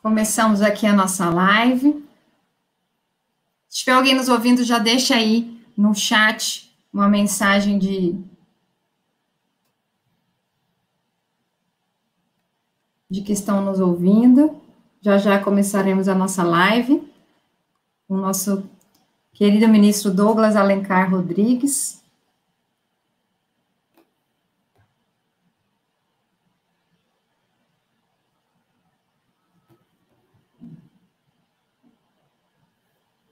Começamos aqui a nossa live. Se tiver alguém nos ouvindo, já deixa aí no chat uma mensagem de que estão nos ouvindo. Já já começaremos a nossa live com o nosso querido ministro Douglas Alencar Rodrigues.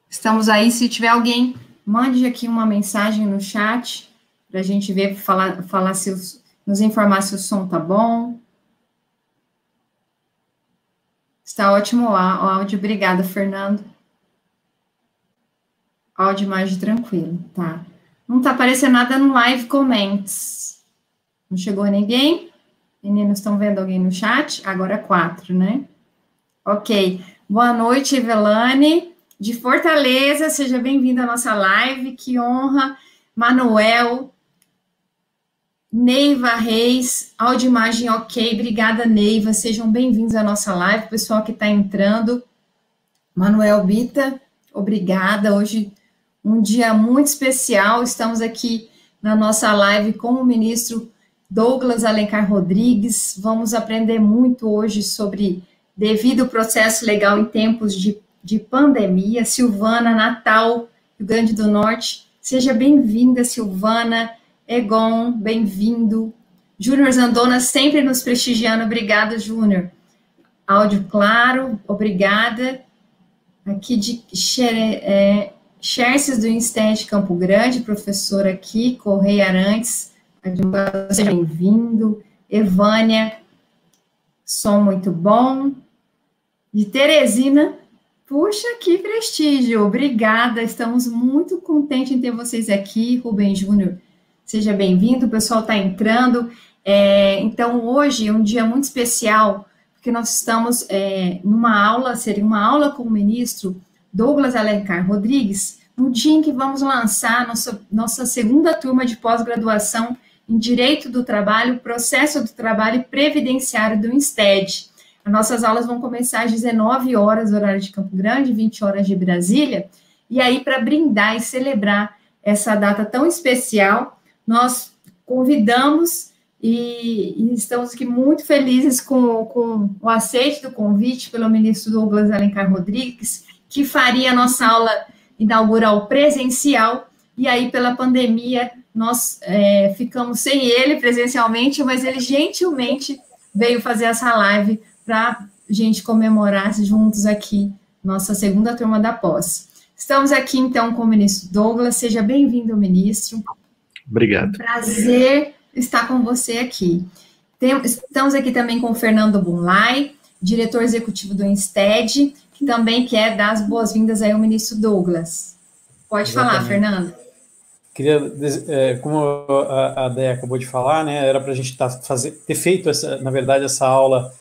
Estamos aí, se tiver alguém, mande aqui uma mensagem no chat, para a gente ver, falar se nos informar se o som tá bom. Está ótimo o áudio, obrigada, Fernando. Áudio mais tranquilo, tá? Não tá aparecendo nada no live comments. Não chegou ninguém? Meninos, estão vendo alguém no chat? Agora 4, né? Ok. Boa noite, Evelane, de Fortaleza, seja bem-vinda à nossa live, que honra. Manuel, Neiva Reis, áudio e imagem ok, obrigada, Neiva, sejam bem-vindos à nossa live, pessoal que está entrando. Manuel Bita, obrigada, hoje um dia muito especial, estamos aqui na nossa live com o ministro Douglas Alencar Rodrigues, vamos aprender muito hoje sobre devido processo legal em tempos de pandemia. Silvana, Natal, Rio Grande do Norte, seja bem-vinda, Silvana. Egon, bem-vindo. Júnior Zandona sempre nos prestigiando, obrigada, Júnior. Áudio claro, obrigada. Aqui de Xerxes do Instante Campo Grande, professora aqui, Correia Arantes, seja bem-vindo. Evânia, som muito bom. De Teresina, puxa, que prestígio, obrigada, estamos muito contentes em ter vocês aqui. Rubem Júnior, seja bem-vindo, o pessoal está entrando. Então, hoje é um dia muito especial, porque nós estamos numa aula, seria uma aula com o ministro Douglas Alencar Rodrigues, no dia em que vamos lançar nossa segunda turma de pós-graduação em Direito do Trabalho, Processo do Trabalho e Previdenciário do INSTED. As nossas aulas vão começar às 19 horas, horário de Campo Grande, 20 horas de Brasília, e aí, para brindar e celebrar essa data tão especial, nós convidamos e estamos aqui muito felizes com o aceite do convite pelo ministro Douglas Alencar Rodrigues, que faria a nossa aula inaugural presencial, e aí, pela pandemia, nós ficamos sem ele presencialmente, mas ele gentilmente veio fazer essa live para a gente comemorar juntos aqui nossa segunda turma da pós. Estamos aqui, então, com o ministro Douglas. Seja bem-vindo, ministro. Obrigado. Prazer estar com você aqui. Estamos aqui também com o Fernando Bunlai, diretor executivo do INSTED, que também quer dar as boas-vindas aí ao ministro Douglas. Pode falar, Fernando. Queria, como a Déia acabou de falar, né, era para a gente ter feito, na verdade, essa aula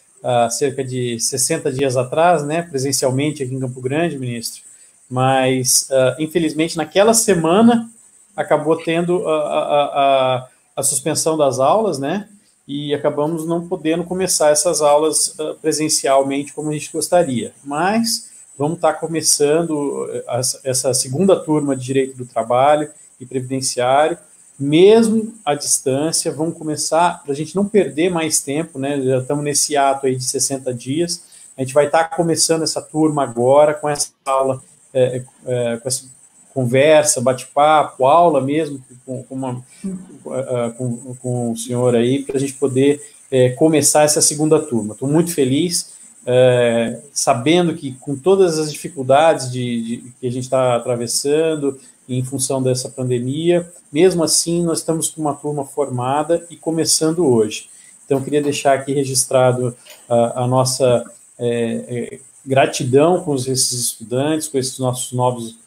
cerca de 60 dias atrás, né, presencialmente aqui em Campo Grande, ministro, mas, infelizmente, naquela semana acabou tendo a suspensão das aulas, né, e acabamos não podendo começar essas aulas presencialmente como a gente gostaria, mas vamos estar começando essa segunda turma de Direito do Trabalho e Previdenciário, mesmo à distância. Vamos começar, para a gente não perder mais tempo, né, já estamos nesse ato aí de 60 dias, a gente vai estar começando essa turma agora, com essa aula, com essa conversa, bate-papo, aula mesmo, com o senhor aí, para a gente poder começar essa segunda turma. Estou muito feliz, sabendo que com todas as dificuldades que a gente está atravessando, em função dessa pandemia, mesmo assim nós estamos com uma turma formada e começando hoje. Então, queria deixar aqui registrado a nossa gratidão com esses estudantes, com esses nossos novos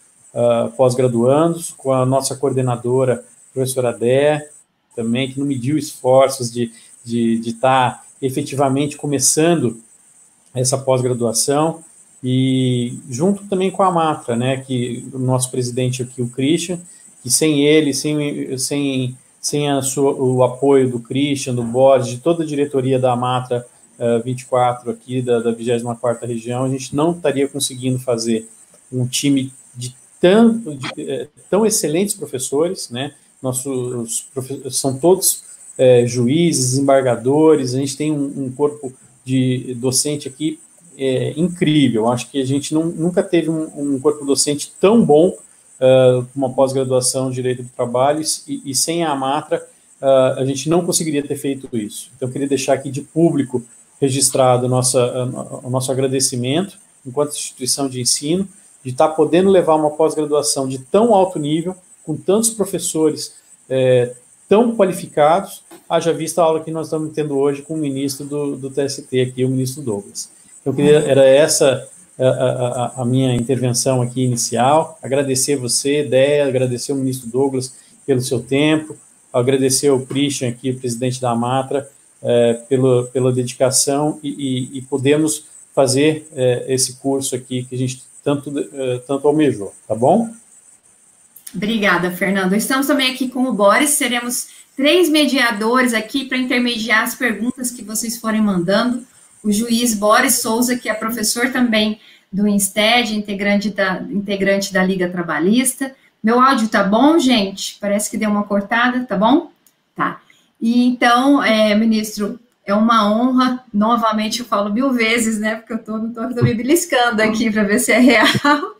pós-graduandos, com a nossa coordenadora, professora Déia, também, que não mediu esforços de estar efetivamente começando essa pós-graduação, e junto também com a Matra, né, que o nosso presidente aqui, o Christian, que sem ele, sem o apoio do Christian, do board, de toda a diretoria da Matra, 24 aqui da 24ª região, a gente não estaria conseguindo fazer um time de tão excelentes professores, né? Nossos professores são todos juízes, desembargadores, a gente tem um corpo de docente aqui incrível. Acho que a gente nunca teve um corpo docente tão bom, uma pós-graduação em Direito do Trabalho, e sem a Amatra, a gente não conseguiria ter feito isso. Então, eu queria deixar aqui de público registrado o nosso agradecimento, enquanto instituição de ensino, de estar podendo levar uma pós-graduação de tão alto nível, com tantos professores tão qualificados, haja vista a aula que nós estamos tendo hoje com o ministro do TST aqui, o ministro Douglas. Eu queria, era essa a minha intervenção aqui inicial, agradecer você, Déia, agradecer o ministro Douglas pelo seu tempo, agradecer ao Christian aqui, o presidente da Amatra, pela dedicação e podemos fazer esse curso aqui que a gente tanto almejou, tá bom? Obrigada, Fernando. Estamos também aqui com o Boris, seremos 3 mediadores aqui para intermediar as perguntas que vocês forem mandando. O juiz Boris Souza, que é professor também do INSTED, integrante da Liga Trabalhista. Meu áudio tá bom, gente? Parece que deu uma cortada, tá bom? Tá. E então, ministro, é uma honra, novamente eu falo 1000 vezes, né, porque eu tô me beliscando aqui para ver se é real.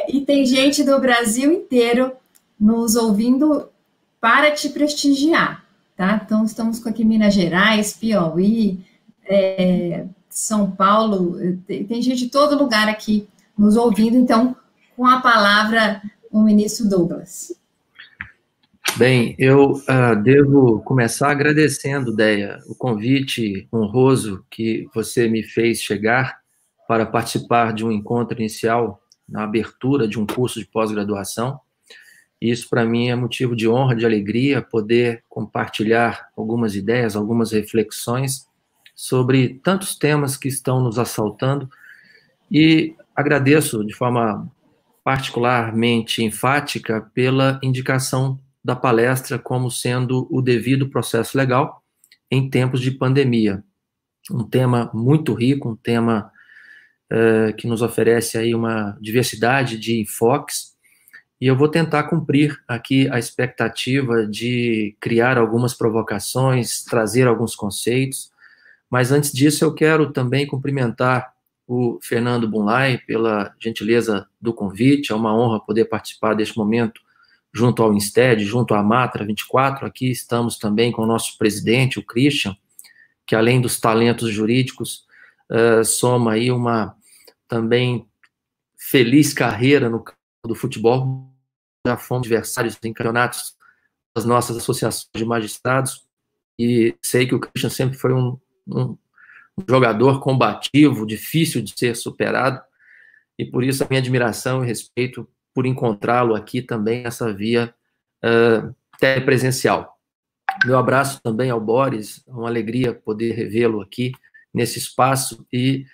E tem gente do Brasil inteiro nos ouvindo para te prestigiar, tá? Então, estamos com aqui Minas Gerais, Piauí, São Paulo, tem gente de todo lugar aqui nos ouvindo, então, com a palavra, o ministro Douglas. Bem, eu devo começar agradecendo, Déia, o convite honroso que você me fez chegar para participar de um encontro inicial na abertura de um curso de pós-graduação. Isso, para mim, é motivo de honra, de alegria, poder compartilhar algumas ideias, algumas reflexões sobre tantos temas que estão nos assaltando, e agradeço de forma particularmente enfática pela indicação da palestra como sendo o devido processo legal em tempos de pandemia. Um tema muito rico, um tema que nos oferece aí uma diversidade de enfoques, e eu vou tentar cumprir aqui a expectativa de criar algumas provocações, trazer alguns conceitos, mas antes disso eu quero também cumprimentar o Fernando Bunlai pela gentileza do convite. É uma honra poder participar deste momento junto ao INSTED, junto à Amatra 24. Aqui estamos também com o nosso presidente, o Christian, que além dos talentos jurídicos, soma aí uma também feliz carreira no campo do futebol. Já fomos adversários em campeonatos das nossas associações de magistrados, e sei que o Christian sempre foi um jogador combativo, difícil de ser superado, e por isso a minha admiração e respeito por encontrá-lo aqui também nessa via telepresencial. Meu abraço também ao Boris, é uma alegria poder revê-lo aqui nesse espaço, e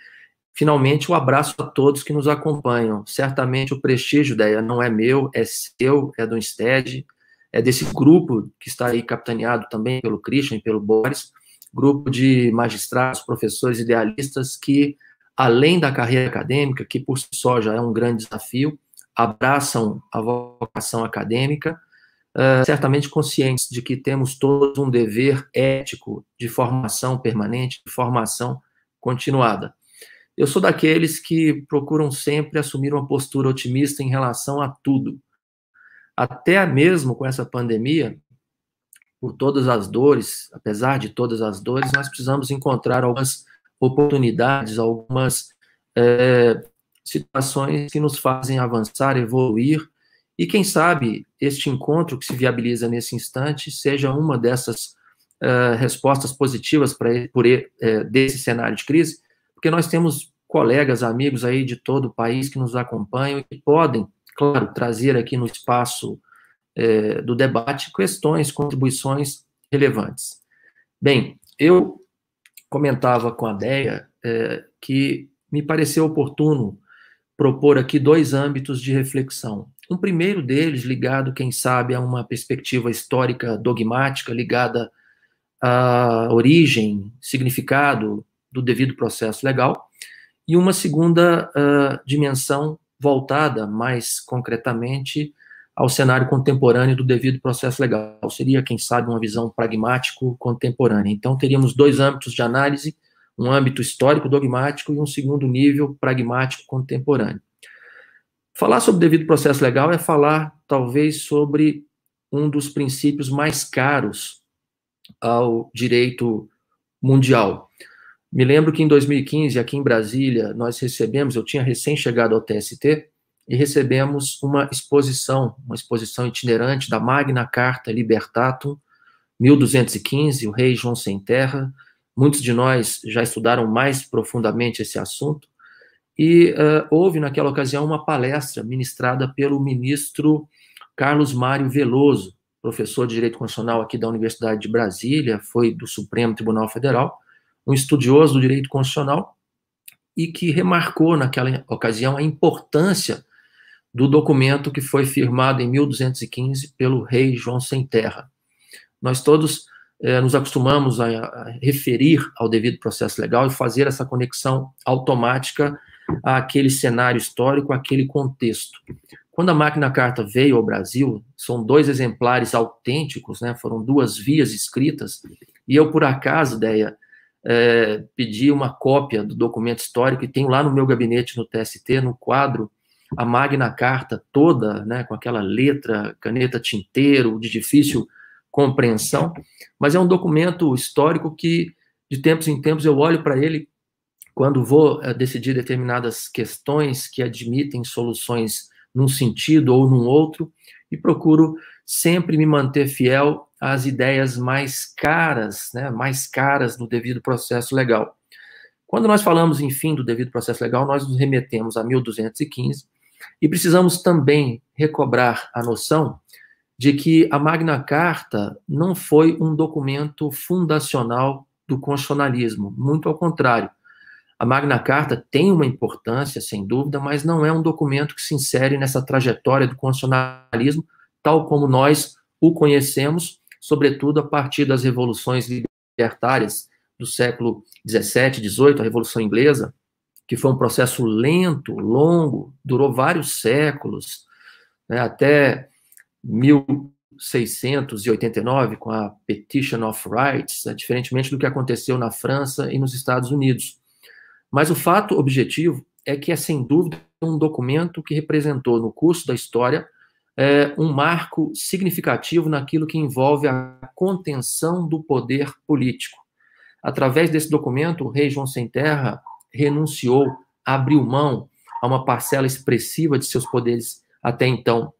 finalmente o abraço a todos que nos acompanham. Certamente o prestígio, Déia, não é meu, é seu, é do INSTED, é desse grupo que está aí capitaneado também pelo Christian e pelo Boris, grupo de magistrados, professores idealistas que, além da carreira acadêmica, que por si só já é um grande desafio, abraçam a vocação acadêmica, certamente conscientes de que temos todos um dever ético de formação permanente, de formação continuada. Eu sou daqueles que procuram sempre assumir uma postura otimista em relação a tudo. Até mesmo com essa pandemia, por todas as dores, apesar de todas as dores, nós precisamos encontrar algumas oportunidades, algumas situações que nos fazem avançar, evoluir, e quem sabe este encontro que se viabiliza nesse instante seja uma dessas respostas positivas desse cenário de crise, porque nós temos colegas, amigos aí de todo o país que nos acompanham e que podem, claro, trazer aqui no espaço do debate questões, contribuições relevantes. Bem, eu comentava com a Déia que me pareceu oportuno propor aqui 2 âmbitos de reflexão. Um primeiro deles ligado, quem sabe, a uma perspectiva histórica dogmática ligada a origem, significado do devido processo legal, e uma segunda dimensão voltada mais concretamente ao cenário contemporâneo do devido processo legal. Seria, quem sabe, uma visão pragmático-contemporânea. Então, teríamos dois âmbitos de análise, um âmbito histórico-dogmático e um segundo nível pragmático-contemporâneo. Falar sobre devido processo legal é falar, talvez, sobre um dos princípios mais caros ao direito mundial. Me lembro que em 2015, aqui em Brasília, nós recebemos, eu tinha recém-chegado ao TST, e recebemos uma exposição itinerante da Magna Carta Libertatum, 1215, o rei João Sem Terra. Muitos de nós já estudaram mais profundamente esse assunto, e houve, naquela ocasião, uma palestra ministrada pelo ministro Carlos Mário Veloso, professor de Direito Constitucional aqui da Universidade de Brasília, foi do Supremo Tribunal Federal, um estudioso do direito constitucional, e que remarcou, naquela ocasião, a importância do documento que foi firmado em 1215 pelo rei João Sem Terra. Nós todos nos acostumamos a referir ao devido processo legal e fazer essa conexão automática àquele cenário histórico, àquele contexto. Quando a Magna Carta veio ao Brasil, são dois exemplares autênticos, né, foram duas vias escritas, e eu, por acaso, Deia, pedi uma cópia do documento histórico, e tenho lá no meu gabinete no TST, no quadro, a Magna Carta toda, né, com aquela letra, caneta tinteiro, de difícil compreensão, mas é um documento histórico que, de tempos em tempos, eu olho para ele quando vou decidir determinadas questões que admitem soluções num sentido ou num outro, e procuro sempre me manter fiel às ideias mais caras, né, mais caras do devido processo legal. Quando nós falamos, enfim, do devido processo legal, nós nos remetemos a 1215, e precisamos também recobrar a noção de que a Magna Carta não foi um documento fundacional do constitucionalismo, muito ao contrário. A Magna Carta tem uma importância, sem dúvida, mas não é um documento que se insere nessa trajetória do constitucionalismo, tal como nós o conhecemos, sobretudo a partir das revoluções libertárias do século XVII, XVIII, a Revolução Inglesa, que foi um processo lento, longo, durou vários séculos, né, até 1689, com a Petition of Rights, diferentemente do que aconteceu na França e nos Estados Unidos. Mas o fato objetivo é que é, sem dúvida, um documento que representou, no curso da história, um marco significativo naquilo que envolve a contenção do poder político. Através desse documento, o rei João Sem Terra renunciou, abriu mão a uma parcela expressiva de seus poderes até então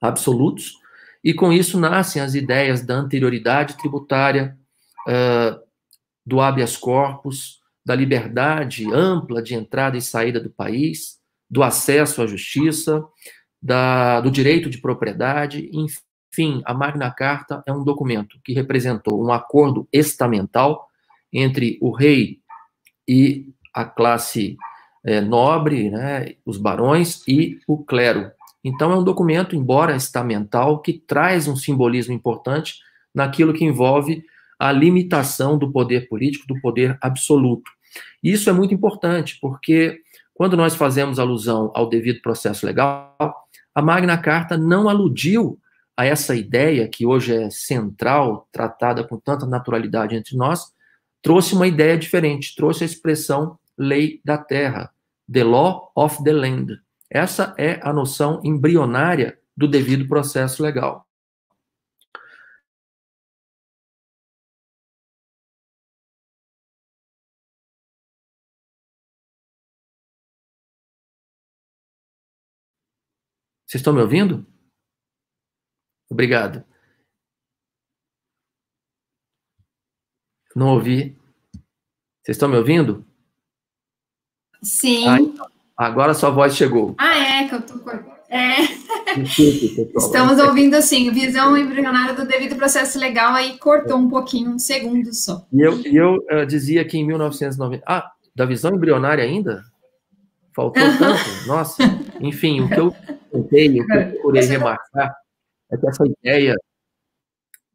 absolutos, e com isso nascem as ideias da anterioridade tributária, do habeas corpus, da liberdade ampla de entrada e saída do país, do acesso à justiça, do direito de propriedade. Enfim, a Magna Carta é um documento que representou um acordo estamental entre o rei e a classe nobre, né, os barões e o clero. Então, é um documento, embora estamental, que traz um simbolismo importante naquilo que envolve a limitação do poder político, do poder absoluto. E isso é muito importante, porque quando nós fazemos alusão ao devido processo legal, a Magna Carta não aludiu a essa ideia que hoje é central, tratada com tanta naturalidade entre nós, trouxe uma ideia diferente, trouxe a expressão lei da terra, the law of the land. Essa é a noção embrionária do devido processo legal. Vocês estão me ouvindo? Obrigado. Não ouvi. Vocês estão me ouvindo? Sim. Agora sua voz chegou. Que eu tô... Estamos ouvindo, assim, visão embrionária do devido processo legal, aí cortou um pouquinho, um segundo só. E eu dizia que em 1990... da visão embrionária ainda? Faltou tanto? Nossa. Enfim, o que eu tentei, o que eu procurei remarcar é que essa ideia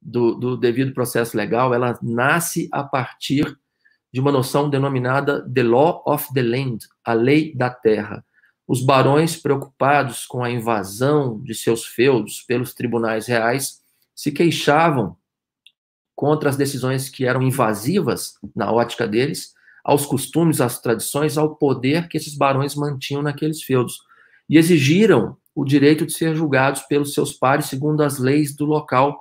do devido processo legal, ela nasce a partir de uma noção denominada The Law of the Land, a lei da terra. Os barões, preocupados com a invasão de seus feudos pelos tribunais reais, se queixavam contra as decisões que eram invasivas, na ótica deles, aos costumes, às tradições, ao poder que esses barões mantinham naqueles feudos. E exigiram o direito de ser julgados pelos seus pares segundo as leis do local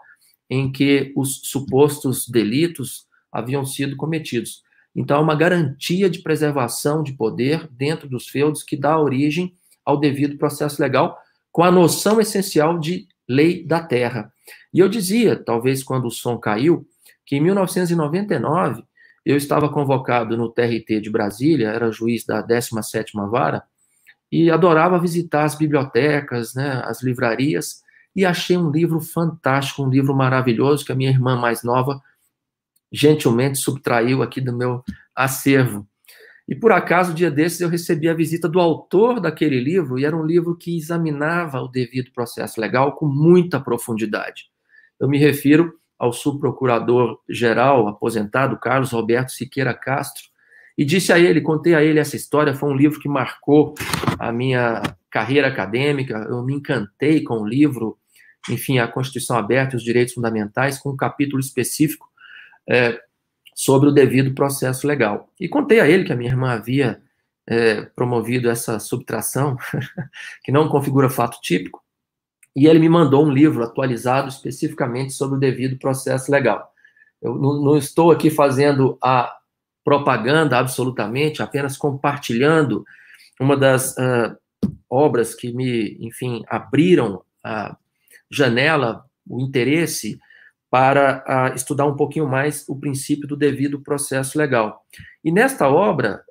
em que os supostos delitos haviam sido cometidos. Então, é uma garantia de preservação de poder dentro dos feudos que dá origem ao devido processo legal, com a noção essencial de lei da terra. E eu dizia, talvez quando o som caiu, que em 1999 eu estava convocado no TRT de Brasília, era juiz da 17ª Vara, e adorava visitar as bibliotecas, né, as livrarias, e achei um livro fantástico, um livro maravilhoso, que a minha irmã mais nova gentilmente subtraiu aqui do meu acervo. E, por acaso, dia desses, eu recebi a visita do autor daquele livro, e era um livro que examinava o devido processo legal com muita profundidade. Eu me refiro ao subprocurador-geral aposentado, Carlos Roberto Siqueira Castro, e disse a ele, contei a ele essa história, foi um livro que marcou a minha carreira acadêmica, eu me encantei com o livro, enfim, a Constituição Aberta e os Direitos Fundamentais, com um capítulo específico sobre o devido processo legal. E contei a ele que a minha irmã havia promovido essa subtração, que não configura fato típico, e ele me mandou um livro atualizado especificamente sobre o devido processo legal. Eu não estou aqui fazendo a propaganda absolutamente, apenas compartilhando uma das obras que me, enfim, abriram a janela, o interesse para estudar um pouquinho mais o princípio do devido processo legal. E nesta obra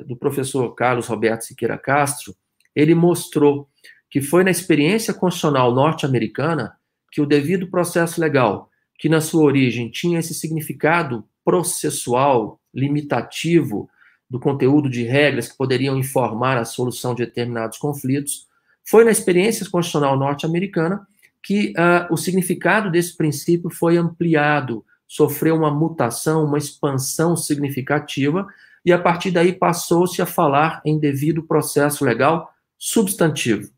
do professor Carlos Roberto Siqueira Castro, ele mostrou que foi na experiência constitucional norte-americana que o devido processo legal, que na sua origem tinha esse significado processual, limitativo, do conteúdo de regras que poderiam informar a solução de determinados conflitos, foi na experiência constitucional norte-americana que o significado desse princípio foi ampliado, sofreu uma mutação, uma expansão significativa, e a partir daí passou-se a falar em devido processo legal substantivo.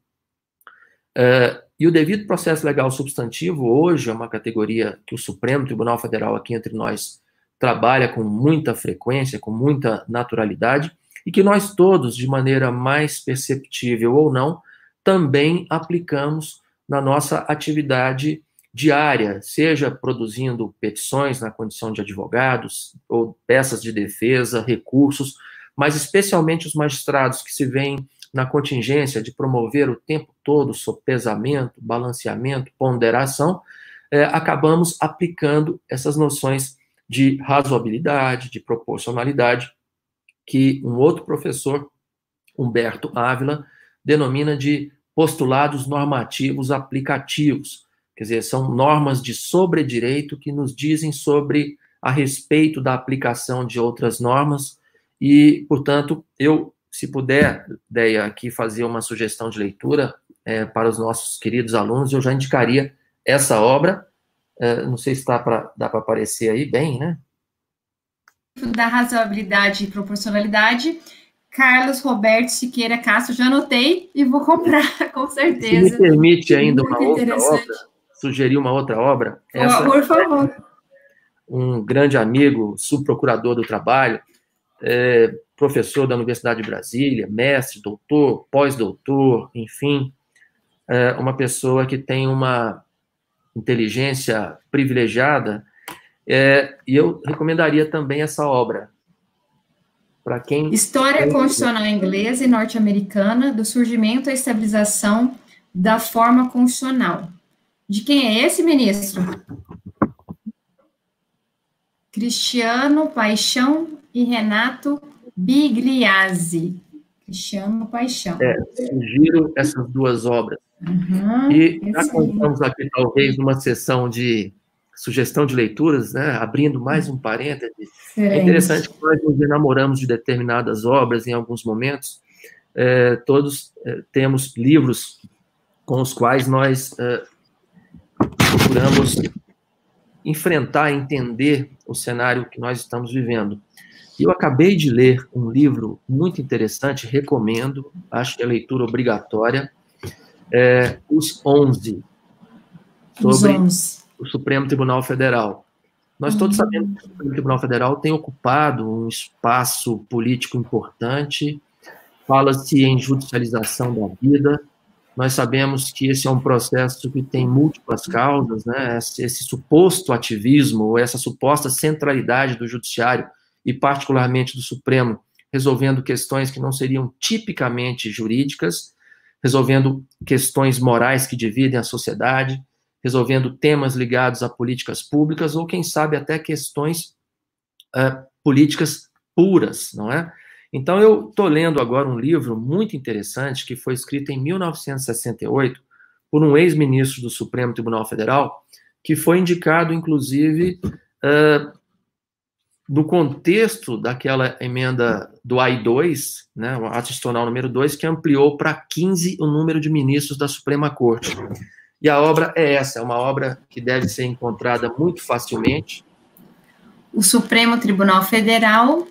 E o devido processo legal substantivo, hoje, é uma categoria que o Supremo Tribunal Federal, aqui entre nós, trabalha com muita frequência, com muita naturalidade, e que nós todos, de maneira mais perceptível ou não, também aplicamos na nossa atividade diária, seja produzindo petições na condição de advogados, ou peças de defesa, recursos, mas especialmente os magistrados que se veem na contingência de promover o tempo todo sopesamento, balanceamento, ponderação, acabamos aplicando essas noções de razoabilidade, de proporcionalidade, que um outro professor, Humberto Ávila, denomina de postulados normativos aplicativos. Quer dizer, são normas de sobredireito que nos dizem sobre a respeito da aplicação de outras normas e, portanto, eu, se puder, Deia, aqui fazer uma sugestão de leitura para os nossos queridos alunos, eu já indicaria essa obra. Não sei se dá para aparecer aí bem, né? Da razoabilidade e proporcionalidade, Carlos Roberto Siqueira Castro, já anotei e vou comprar, com certeza. Se me permite ainda uma outra obra, sugerir uma outra obra? Essa, por favor. Um grande amigo, subprocurador do trabalho, professor da Universidade de Brasília, mestre, doutor, pós-doutor, enfim, uma pessoa que tem uma inteligência privilegiada, e eu recomendaria também essa obra. Para quem... História Constitucional Inglesa e Norte-Americana, do surgimento e estabilização da forma constitucional. De quem é esse, ministro? Cristiano Paixão e Renato Bigliazzi. Cristiano Paixão. Sugiro essas duas obras. E já contamos aqui, talvez, numa sessão de sugestão de leituras, né, abrindo mais um parêntese. É interessante que nós nos enamoramos de determinadas obras em alguns momentos. Todos temos livros com os quais nós procuramos enfrentar, entender o cenário que nós estamos vivendo. Eu acabei de ler um livro muito interessante, recomendo, acho que é leitura obrigatória, Os 11, sobre o Supremo Tribunal Federal. Nós todos sabemos que o Supremo Tribunal Federal tem ocupado um espaço político importante, fala-se em judicialização da vida, nós sabemos que esse é um processo que tem múltiplas causas, né? Esse suposto ativismo, ou essa suposta centralidade do judiciário, e particularmente do Supremo, resolvendo questões que não seriam tipicamente jurídicas, resolvendo questões morais que dividem a sociedade, resolvendo temas ligados a políticas públicas, ou quem sabe até questões políticas puras, não é? Então, eu estou lendo agora um livro muito interessante que foi escrito em 1968 por um ex-ministro do Supremo Tribunal Federal, que foi indicado, inclusive, no contexto daquela emenda do AI-2, né, o ato institucional número 2, que ampliou para 15 o número de ministros da Suprema Corte. E a obra é essa, é uma obra que deve ser encontrada muito facilmente. O Supremo Tribunal Federal,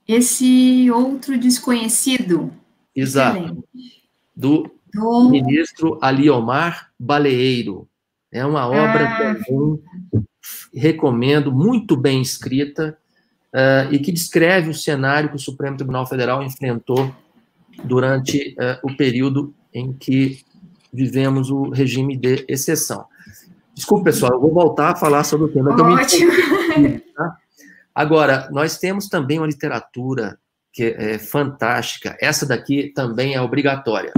esse outro desconhecido. Exato. Excelente. Do ministro Aliomar Baleeiro. É uma obra comum, recomendo, muito bem escrita, e que descreve o cenário que o Supremo Tribunal Federal enfrentou durante o período em que vivemos o regime de exceção. Desculpe, pessoal, eu vou voltar a falar sobre o tema. Ótimo. Tá? Agora, nós temos também uma literatura que é fantástica. Essa daqui também é obrigatória.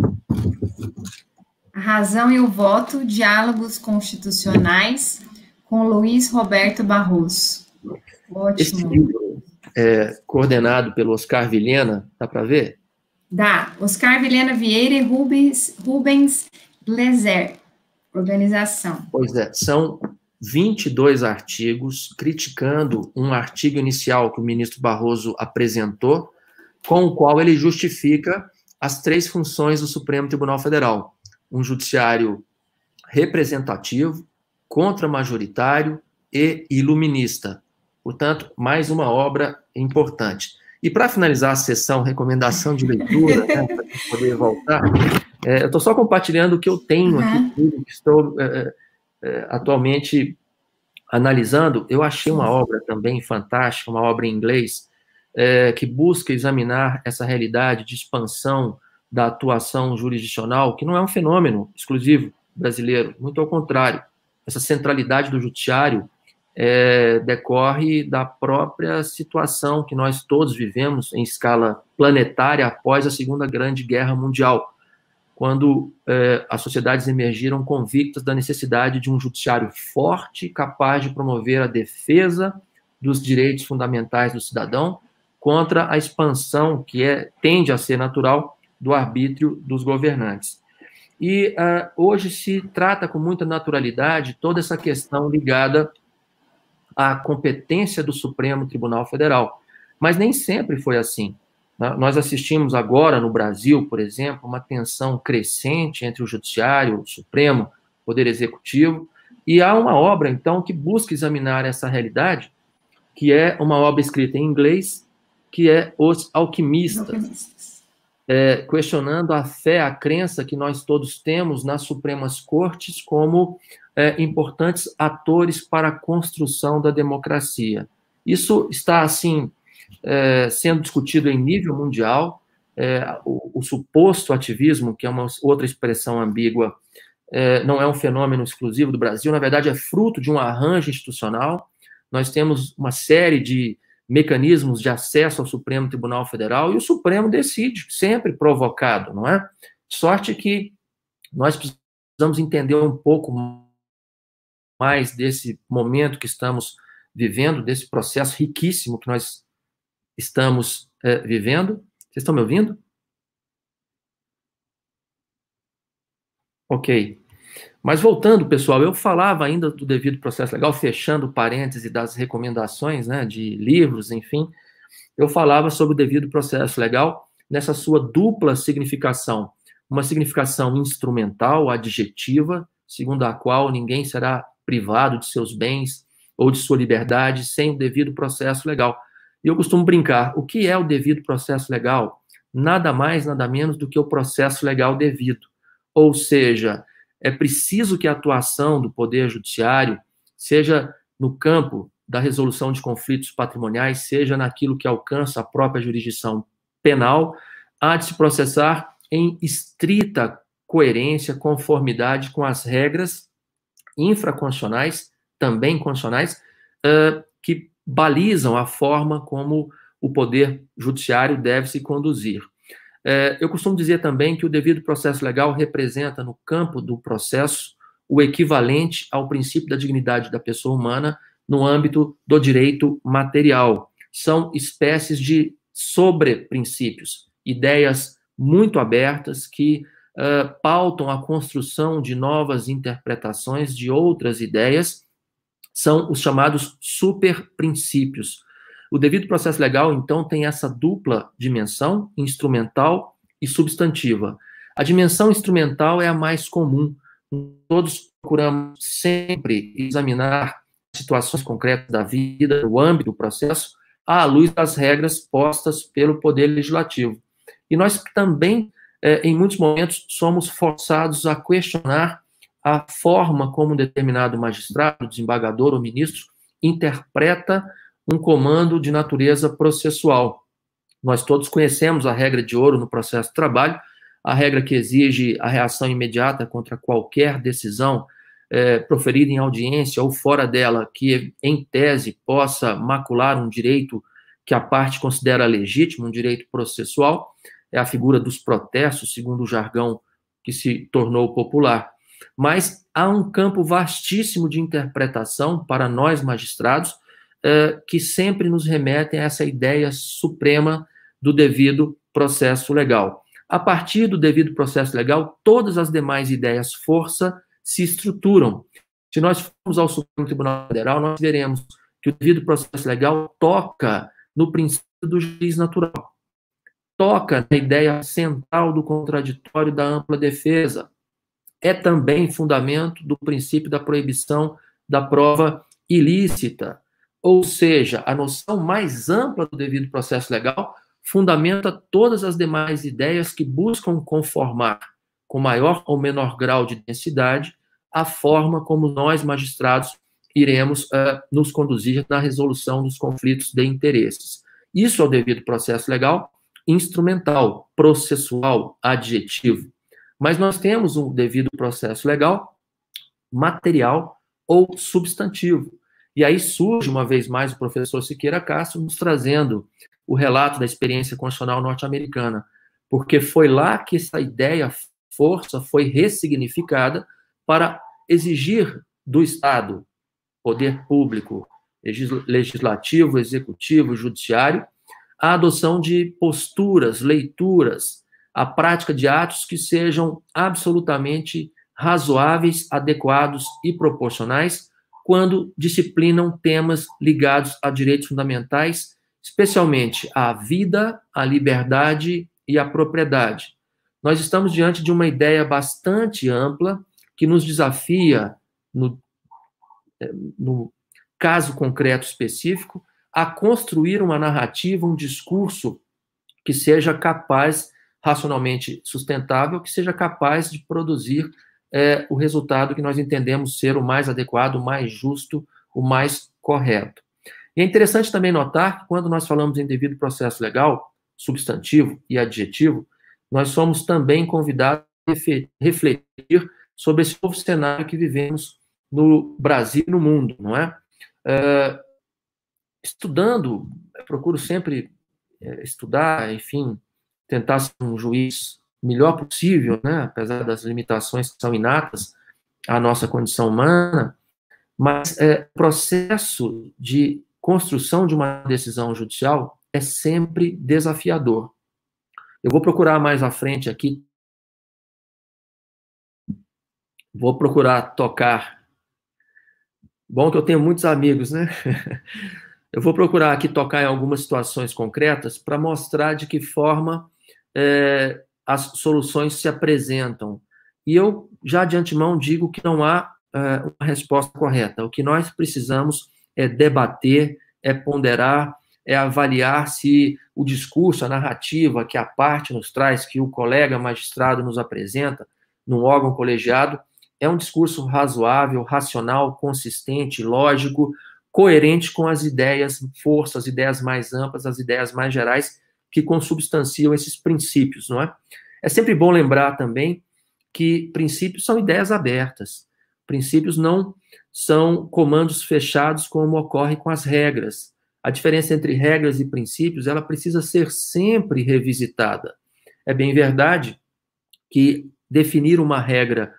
A Razão e o Voto, Diálogos Constitucionais, com Luiz Roberto Barroso. Ótimo. Esse livro é coordenado pelo Oscar Vilhena, dá para ver? Dá. Oscar Vilhena Vieira e Rubens Gleiser, organização. Pois é, são 22 artigos criticando um artigo inicial que o ministro Barroso apresentou, com o qual ele justifica as 3 funções do Supremo Tribunal Federal: um judiciário representativo, contramajoritário e iluminista. Portanto, mais uma obra importante. E para finalizar a sessão, recomendação de leitura, né, para poder voltar, eu estou só compartilhando o que eu tenho aqui, que estou atualmente analisando. Eu achei uma obra também fantástica, uma obra em inglês, que busca examinar essa realidade de expansão da atuação jurisdicional, que não é um fenômeno exclusivo brasileiro, muito ao contrário. Essa centralidade do judiciário decorre da própria situação que nós todos vivemos em escala planetária após a Segunda Grande Guerra Mundial, quando as sociedades emergiram convictas da necessidade de um judiciário forte, capaz de promover a defesa dos direitos fundamentais do cidadão contra a expansão que tende a ser natural do arbítrio dos governantes. E hoje se trata com muita naturalidade toda essa questão ligada à competência do Supremo Tribunal Federal. Mas nem sempre foi assim. Nós assistimos agora no Brasil, por exemplo, uma tensão crescente entre o Judiciário, o Supremo, o Poder Executivo, e há uma obra, então, que busca examinar essa realidade, que é uma obra escrita em inglês, que é Os Alquimistas, questionando a fé, a crença que nós todos temos nas Supremas Cortes como importantes atores para a construção da democracia. Isso está, assim, sendo discutido em nível mundial. O suposto ativismo, que é uma outra expressão ambígua, não é um fenômeno exclusivo do Brasil, na verdade é fruto de um arranjo institucional. Nós temos uma série de mecanismos de acesso ao Supremo Tribunal Federal, e o Supremo decide, sempre provocado, não é? De sorte que nós precisamos entender um pouco mais desse momento que estamos vivendo, desse processo riquíssimo que nós estamos vivendo. Vocês estão me ouvindo? Ok. Mas voltando, pessoal, eu falava ainda do devido processo legal, fechando o parêntese das recomendações, né, de livros, enfim, eu falava sobre o devido processo legal nessa sua dupla significação. Uma significação instrumental, adjetiva, segundo a qual ninguém será privado de seus bens ou de sua liberdade sem o devido processo legal. E eu costumo brincar, o que é o devido processo legal? Nada mais, nada menos do que o processo legal devido. Ou seja, é preciso que a atuação do Poder Judiciário seja no campo da resolução de conflitos patrimoniais, seja naquilo que alcança a própria jurisdição penal, há de se processar em estrita coerência, conformidade com as regras infraconstitucionais, também constitucionais, que balizam a forma como o Poder Judiciário deve se conduzir. Eu costumo dizer também que o devido processo legal representa, no campo do processo, o equivalente ao princípio da dignidade da pessoa humana no âmbito do direito material. São espécies de sobreprincípios, ideias muito abertas que pautam a construção de novas interpretações de outras ideias, são os chamados superprincípios. O devido processo legal, então, tem essa dupla dimensão, instrumental e substantiva. A dimensão instrumental é a mais comum. Todos procuramos sempre examinar situações concretas da vida, no âmbito do processo, à luz das regras postas pelo Poder Legislativo. E nós também, em muitos momentos, somos forçados a questionar a forma como um determinado magistrado, desembargador ou ministro interpreta um comando de natureza processual. Nós todos conhecemos a regra de ouro no processo de trabalho, a regra que exige a reação imediata contra qualquer decisão proferida em audiência ou fora dela, que, em tese, possa macular um direito que a parte considera legítimo, um direito processual, é a figura dos protestos, segundo o jargão que se tornou popular. Mas há um campo vastíssimo de interpretação para nós magistrados, que sempre nos remetem a essa ideia suprema do devido processo legal. A partir do devido processo legal, todas as demais ideias força se estruturam. Se nós formos ao Supremo Tribunal Federal, nós veremos que o devido processo legal toca no princípio do juiz natural, toca na ideia central do contraditório da ampla defesa, é também fundamento do princípio da proibição da prova ilícita, ou seja, a noção mais ampla do devido processo legal fundamenta todas as demais ideias que buscam conformar, com maior ou menor grau de densidade, a forma como nós, magistrados, iremos nos conduzir na resolução dos conflitos de interesses. Isso é o devido processo legal instrumental, processual, adjetivo. Mas nós temos um devido processo legal material ou substantivo. E aí surge, uma vez mais, o professor Siqueira Castro nos trazendo o relato da experiência constitucional norte-americana, porque foi lá que essa ideia força foi ressignificada para exigir do Estado, poder público, legislativo, executivo, judiciário, a adoção de posturas, leituras, a prática de atos que sejam absolutamente razoáveis, adequados e proporcionais quando disciplinam temas ligados a direitos fundamentais, especialmente à vida, à liberdade e à propriedade. Nós estamos diante de uma ideia bastante ampla que nos desafia, no caso concreto específico, a construir uma narrativa, um discurso que seja capaz, racionalmente sustentável, que seja capaz de produzir o resultado que nós entendemos ser o mais adequado, o mais justo, o mais correto. E é interessante também notar que quando nós falamos em devido processo legal, substantivo e adjetivo, nós somos também convidados a refletir sobre esse novo cenário que vivemos no Brasil e no mundo, não é? Estudando, eu procuro sempre estudar, enfim, tentar ser um juiz melhor possível, né? Apesar das limitações que são inatas à nossa condição humana, mas o processo de construção de uma decisão judicial é sempre desafiador. Eu vou procurar mais à frente aqui, vou procurar tocar. Bom que eu tenho muitos amigos, né? Eu vou procurar aqui tocar em algumas situações concretas para mostrar de que forma as soluções se apresentam. E eu já de antemão digo que não há uma resposta correta. O que nós precisamos é debater, é ponderar, é avaliar se o discurso, a narrativa que a parte nos traz, que o colega magistrado nos apresenta num órgão colegiado, é um discurso razoável, racional, consistente, lógico, coerente com as ideias, forças, as ideias mais amplas, as ideias mais gerais que consubstanciam esses princípios, não é? É sempre bom lembrar também que princípios são ideias abertas. Princípios não são comandos fechados como ocorre com as regras. A diferença entre regras e princípios, ela precisa ser sempre revisitada. É bem verdade que definir uma regra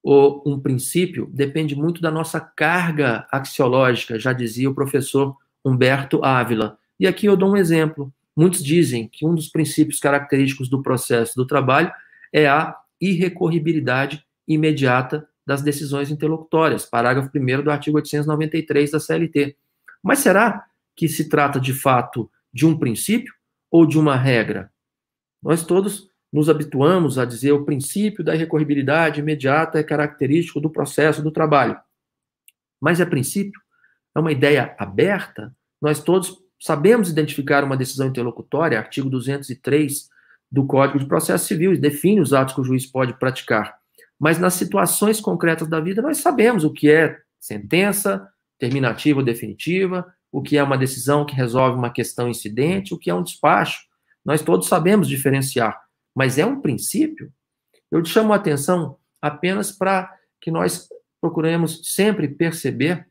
ou um princípio depende muito da nossa carga axiológica, já dizia o professor Humberto Ávila. E aqui eu dou um exemplo. Muitos dizem que um dos princípios característicos do processo do trabalho é a irrecorribilidade imediata das decisões interlocutórias, parágrafo 1º do artigo 893 da CLT. Mas será que se trata, de fato, de um princípio ou de uma regra? Nós todos nos habituamos a dizer o princípio da irrecorribilidade imediata é característico do processo do trabalho. Mas é princípio? É uma ideia aberta? Nós todos sabemos identificar uma decisão interlocutória, artigo 203 do Código de Processo Civil, e define os atos que o juiz pode praticar. Mas nas situações concretas da vida, nós sabemos o que é sentença, terminativa ou definitiva, o que é uma decisão que resolve uma questão incidente, o que é um despacho. Nós todos sabemos diferenciar. Mas é um princípio? Eu te chamo a atenção apenas para que nós procuremos sempre perceber,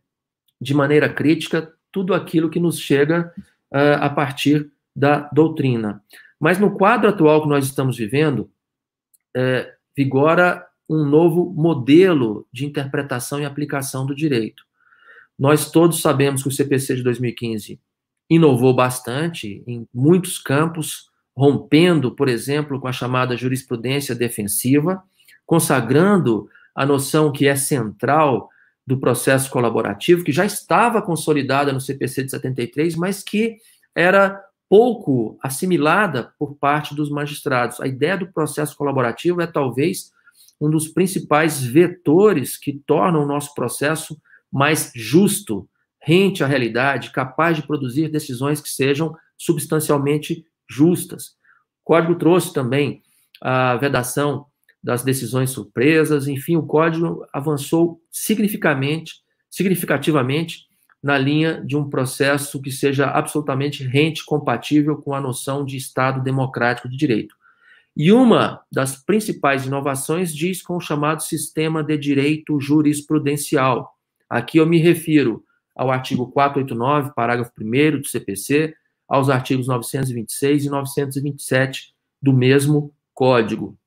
de maneira crítica, tudo aquilo que nos chega a partir da doutrina. Mas no quadro atual que nós estamos vivendo, vigora um novo modelo de interpretação e aplicação do direito. Nós todos sabemos que o CPC de 2015 inovou bastante em muitos campos, rompendo, por exemplo, com a chamada jurisprudência defensiva, consagrando a noção que é central do processo colaborativo, que já estava consolidada no CPC de 73, mas que era pouco assimilada por parte dos magistrados. A ideia do processo colaborativo é talvez um dos principais vetores que tornam o nosso processo mais justo, rente à realidade, capaz de produzir decisões que sejam substancialmente justas. O Código trouxe também a vedação das decisões surpresas, enfim, o Código avançou significativamente na linha de um processo que seja absolutamente rente, compatível com a noção de Estado democrático de direito. E uma das principais inovações diz com o chamado sistema de direito jurisprudencial. Aqui eu me refiro ao artigo 489, parágrafo 1º do CPC, aos artigos 926 e 927 do mesmo Código.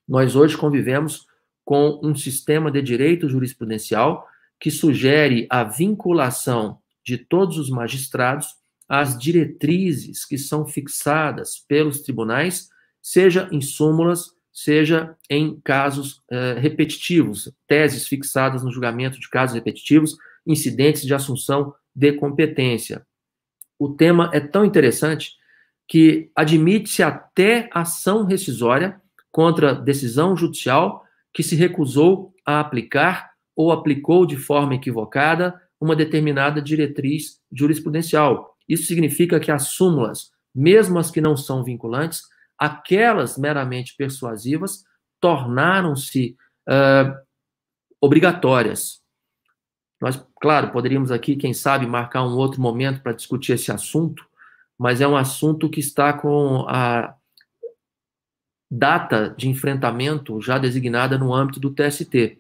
Nós hoje convivemos com um sistema de direito jurisprudencial que sugere a vinculação de todos os magistrados às diretrizes que são fixadas pelos tribunais, seja em súmulas, seja em casos repetitivos, teses fixadas no julgamento de casos repetitivos, incidentes de assunção de competência. O tema é tão interessante que admite-se até ação rescisória contra decisão judicial que se recusou a aplicar ou aplicou de forma equivocada uma determinada diretriz jurisprudencial. Isso significa que as súmulas, mesmo as que não são vinculantes, aquelas meramente persuasivas, tornaram-se obrigatórias. Nós, claro, poderíamos aqui, quem sabe, marcar um outro momento para discutir esse assunto, mas é um assunto que está com a data de enfrentamento já designada no âmbito do TST.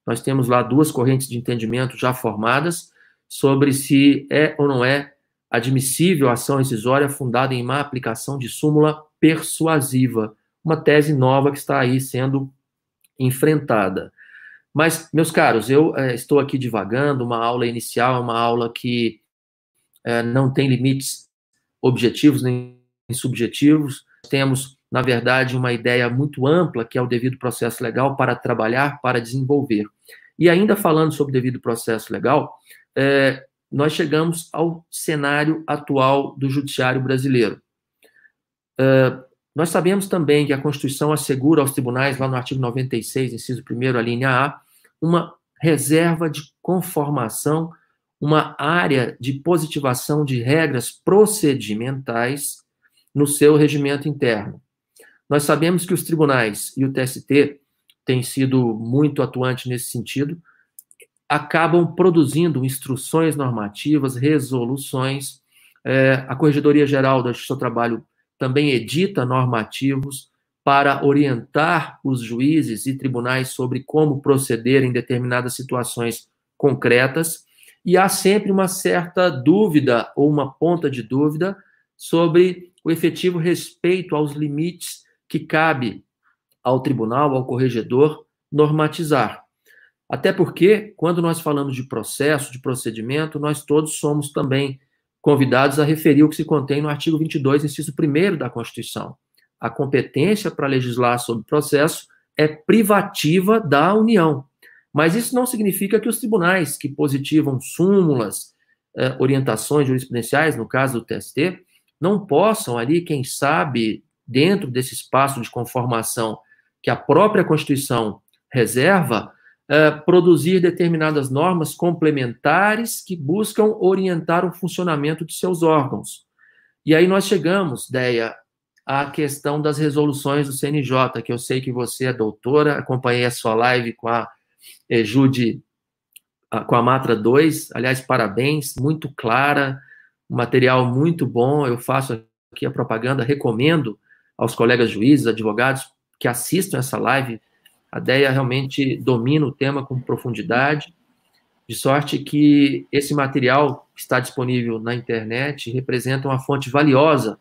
Nós temos lá duas correntes de entendimento já formadas sobre se é ou não é admissível a ação rescisória fundada em má aplicação de súmula persuasiva, uma tese nova que está aí sendo enfrentada. Mas, meus caros, eu estou aqui divagando, uma aula inicial, uma aula que não tem limites objetivos nem subjetivos. Temos, na verdade, uma ideia muito ampla, que é o devido processo legal, para trabalhar, para desenvolver. E ainda falando sobre o devido processo legal, nós chegamos ao cenário atual do judiciário brasileiro. Nós sabemos também que a Constituição assegura aos tribunais, lá no artigo 96, inciso 1º, a linha A, uma reserva de conformação, uma área de positivação de regras procedimentais no seu regimento interno. Nós sabemos que os tribunais e o TST têm sido muito atuantes nesse sentido, acabam produzindo instruções normativas, resoluções. A Corregedoria Geral da Justiça do Trabalho também edita normativos para orientar os juízes e tribunais sobre como proceder em determinadas situações concretas, e há sempre uma certa dúvida ou uma ponta de dúvida sobre o efetivo respeito aos limites que cabe ao tribunal, ao corregedor, normatizar. Até porque, quando nós falamos de processo, de procedimento, nós todos somos também convidados a referir o que se contém no artigo 22, inciso 1º da Constituição. A competência para legislar sobre processo é privativa da União. Mas isso não significa que os tribunais que positivam súmulas, orientações jurisprudenciais, no caso do TST, não possam ali, quem sabe, dentro desse espaço de conformação que a própria Constituição reserva, produzir determinadas normas complementares que buscam orientar o funcionamento de seus órgãos. E aí nós chegamos, Deia, à questão das resoluções do CNJ, que eu sei que você é doutora, acompanhei a sua live com a Jude, com a Matra 2, aliás, parabéns, muito clara, um material muito bom, eu faço aqui a propaganda, recomendo aos colegas juízes, advogados, que assistam essa live. A Deia realmente domina o tema com profundidade, de sorte que esse material que está disponível na internet representa uma fonte valiosa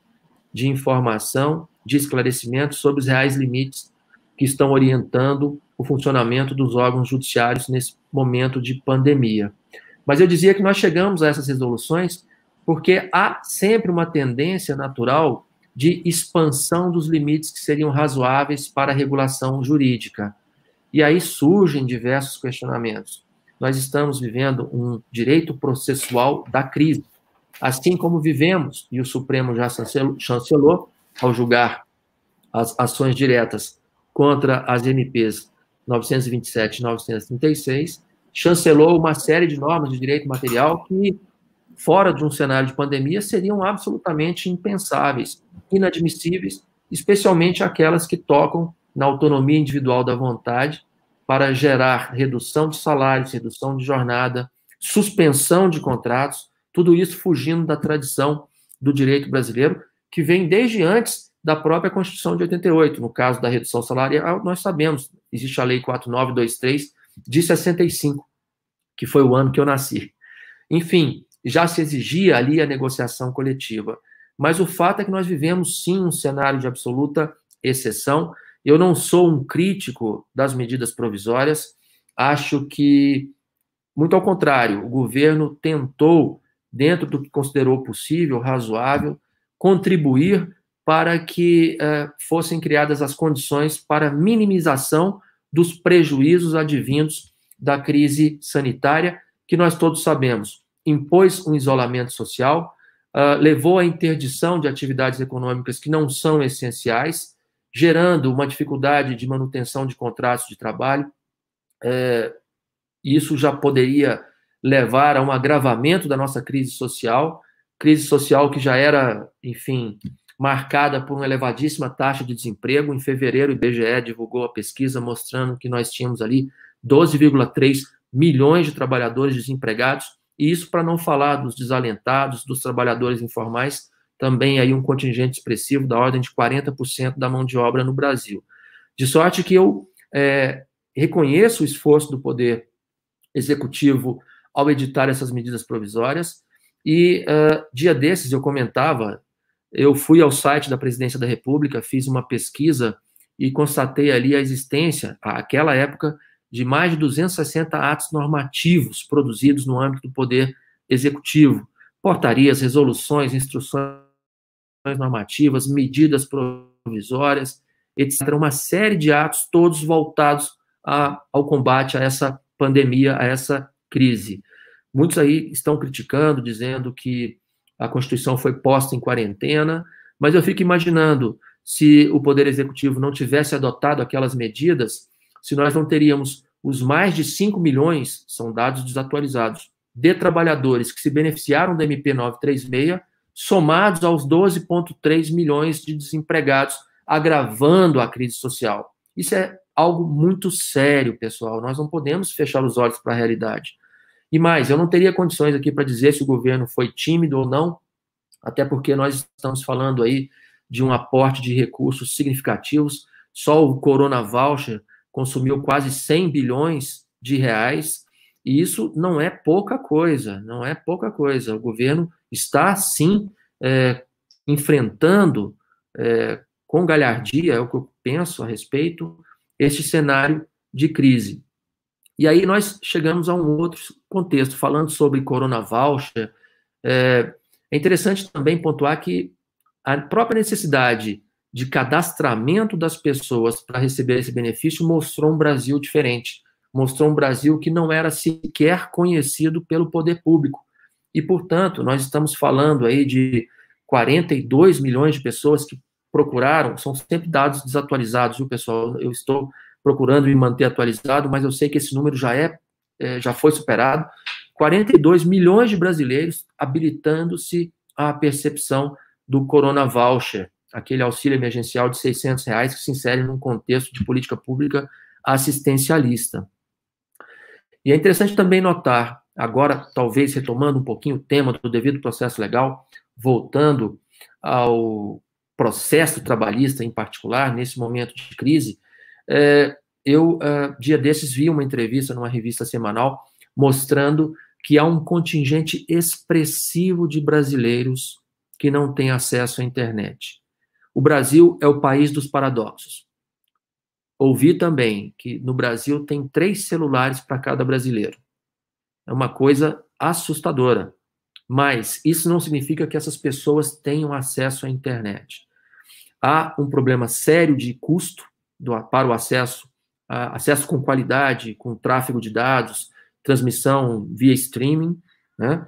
de informação, de esclarecimento sobre os reais limites que estão orientando o funcionamento dos órgãos judiciários nesse momento de pandemia. Mas eu dizia que nós chegamos a essas resoluções porque há sempre uma tendência natural de expansão dos limites que seriam razoáveis para a regulação jurídica. E aí surgem diversos questionamentos. Nós estamos vivendo um direito processual da crise, assim como vivemos, e o Supremo já chancelou, ao julgar as ações diretas contra as MPs 927 e 936, chancelou uma série de normas de direito material que, fora de um cenário de pandemia, seriam absolutamente impensáveis, inadmissíveis, especialmente aquelas que tocam na autonomia individual da vontade para gerar redução de salários, redução de jornada, suspensão de contratos, tudo isso fugindo da tradição do direito brasileiro, que vem desde antes da própria Constituição de 88. No caso da redução salarial, nós sabemos, existe a Lei 4923 de 65, que foi o ano que eu nasci. Enfim, já se exigia ali a negociação coletiva. Mas o fato é que nós vivemos, sim, um cenário de absoluta exceção. Eu não sou um crítico das medidas provisórias, acho que, muito ao contrário, o governo tentou, dentro do que considerou possível, razoável, contribuir para que fossem criadas as condições para minimização dos prejuízos advindos da crise sanitária, que nós todos sabemos, impôs um isolamento social, levou à interdição de atividades econômicas que não são essenciais, gerando uma dificuldade de manutenção de contratos de trabalho. Isso já poderia levar a um agravamento da nossa crise social que já era, enfim, marcada por uma elevadíssima taxa de desemprego. Em fevereiro, o IBGE divulgou a pesquisa mostrando que nós tínhamos ali 12,3 milhões de trabalhadores desempregados, e isso para não falar dos desalentados, dos trabalhadores informais, também aí um contingente expressivo da ordem de 40% da mão de obra no Brasil. De sorte que eu reconheço o esforço do Poder Executivo ao editar essas medidas provisórias, e dia desses eu comentava, eu fui ao site da Presidência da República, fiz uma pesquisa e constatei ali a existência, àquela época, de mais de 260 atos normativos produzidos no âmbito do Poder Executivo, portarias, resoluções, instruções normativas, medidas provisórias, etc. Uma série de atos, todos voltados ao combate a essa pandemia, a essa crise. Muitos aí estão criticando, dizendo que a Constituição foi posta em quarentena, mas eu fico imaginando, se o Poder Executivo não tivesse adotado aquelas medidas, se nós não teríamos os mais de 5 milhões, são dados desatualizados, de trabalhadores que se beneficiaram da MP 936, somados aos 12,3 milhões de desempregados, agravando a crise social. Isso é algo muito sério, pessoal. Nós não podemos fechar os olhos para a realidade. E mais, eu não teria condições aqui para dizer se o governo foi tímido ou não, até porque nós estamos falando aí de um aporte de recursos significativos. Só o Corona Voucher consumiu quase 100 bilhões de reais, e isso não é pouca coisa, não é pouca coisa. O governo está, sim, enfrentando com galhardia, é o que eu penso a respeito, este cenário de crise. E aí nós chegamos a um outro contexto, falando sobre Corona Voucher. É interessante também pontuar que a própria necessidade de cadastramento das pessoas para receber esse benefício mostrou um Brasil diferente, mostrou um Brasil que não era sequer conhecido pelo poder público. E, portanto, nós estamos falando aí de 42 milhões de pessoas que procuraram, são sempre dados desatualizados, viu, pessoal? Eu estou procurando me manter atualizado, mas eu sei que esse número já foi superado. 42 milhões de brasileiros habilitando-se à percepção do Corona Voucher, aquele auxílio emergencial de R$600 que se insere num contexto de política pública assistencialista. E é interessante também notar, agora talvez retomando um pouquinho o tema do devido processo legal, voltando ao processo trabalhista em particular, nesse momento de crise, eu, dia desses, vi uma entrevista numa revista semanal mostrando que há um contingente expressivo de brasileiros que não têm acesso à internet. O Brasil é o país dos paradoxos. Ouvi também que no Brasil tem 3 celulares para cada brasileiro. É uma coisa assustadora. Mas isso não significa que essas pessoas tenham acesso à internet. Há um problema sério de custo para o acesso com qualidade, com tráfego de dados, transmissão via streaming, né?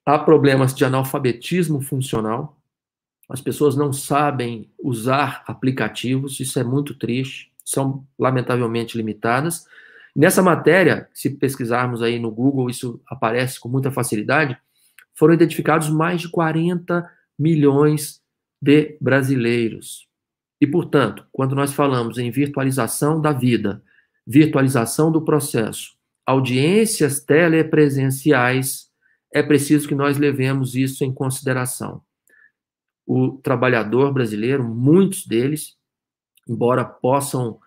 Há problemas de analfabetismo funcional. As pessoas não sabem usar aplicativos, isso é muito triste, são lamentavelmente limitadas. Nessa matéria, se pesquisarmos aí no Google, isso aparece com muita facilidade, foram identificados mais de 40 milhões de brasileiros. E, portanto, quando nós falamos em virtualização da vida, virtualização do processo, audiências telepresenciais, é preciso que nós levemos isso em consideração. O trabalhador brasileiro, muitos deles, embora possam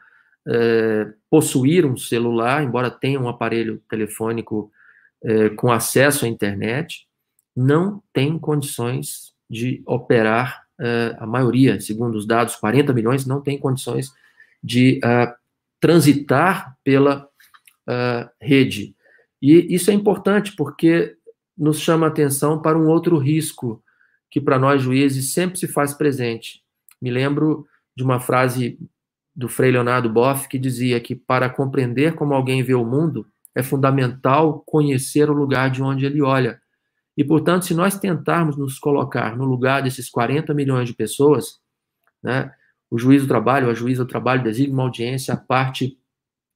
possuir um celular, embora tenham um aparelho telefônico com acesso à internet, não tem condições de operar, a maioria, segundo os dados, 40 milhões, não tem condições de transitar pela rede. E isso é importante porque nos chama a atenção para um outro risco que para nós juízes sempre se faz presente. Me lembro de uma frase do Frei Leonardo Boff que dizia que para compreender como alguém vê o mundo, é fundamental conhecer o lugar de onde ele olha. E, portanto, se nós tentarmos nos colocar no lugar desses 40 milhões de pessoas, né, o juiz do trabalho, a juíza do trabalho designa uma audiência, a parte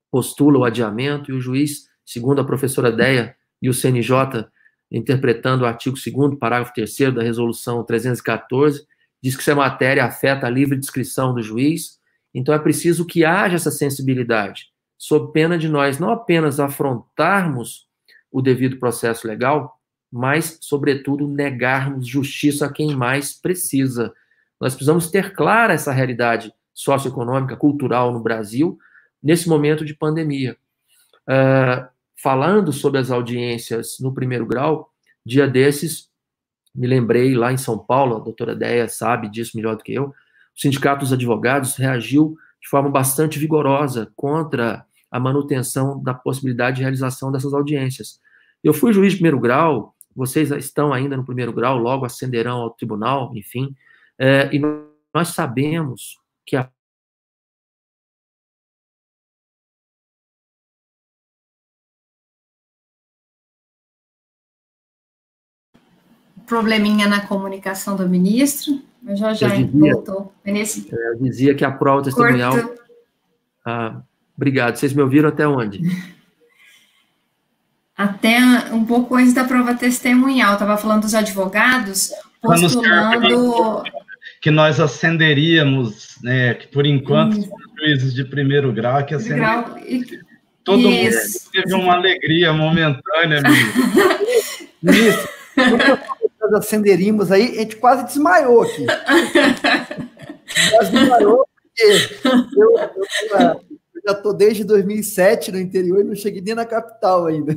postula o adiamento e o juiz, segundo a professora Deia e o CNJ, interpretando o artigo 2º, parágrafo 3º da resolução 314, diz que essa matéria afeta a livre discrição do juiz. Então é preciso que haja essa sensibilidade, sob pena de nós não apenas afrontarmos o devido processo legal, mas, sobretudo, negarmos justiça a quem mais precisa. Nós precisamos ter clara essa realidade socioeconômica, cultural no Brasil, nesse momento de pandemia. Falando sobre as audiências no primeiro grau, dia desses, me lembrei lá em São Paulo, a doutora Deia sabe disso melhor do que eu, o Sindicato dos Advogados reagiu de forma bastante vigorosa contra a manutenção da possibilidade de realização dessas audiências. Eu fui juiz de primeiro grau, vocês estão ainda no primeiro grau, logo ascenderão ao tribunal, enfim, e nós sabemos que a probleminha na comunicação do ministro, mas já voltou. Eu dizia que a prova testemunhal Obrigado. Vocês me ouviram até onde? Até um pouco antes da prova testemunhal. Estava falando dos advogados postulando... Que nós acenderíamos, né, que por enquanto são juízes de primeiro grau que acenderíamos. Todo mundo teve uma alegria momentânea, Isso. Nós acenderíamos aí, a gente quase desmaiou aqui. Quase desmaiou, porque eu já estou desde 2007 no interior e não cheguei nem na capital ainda.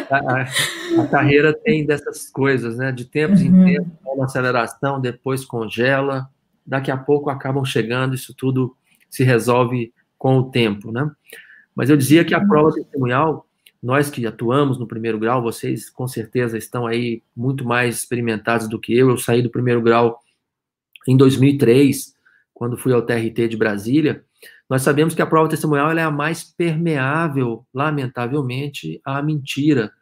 A carreira tem dessas coisas, né? De tempos em tempos, uma aceleração, depois congela, daqui a pouco acabam chegando, isso tudo se resolve com o tempo, né? Mas eu dizia que a prova testemunhal, nós que atuamos no primeiro grau, vocês com certeza estão aí muito mais experimentados do que eu saí do primeiro grau em 2003, quando fui ao TRT de Brasília. Nós sabemos que a prova testemunhal ela é a mais permeável, lamentavelmente, à mentira.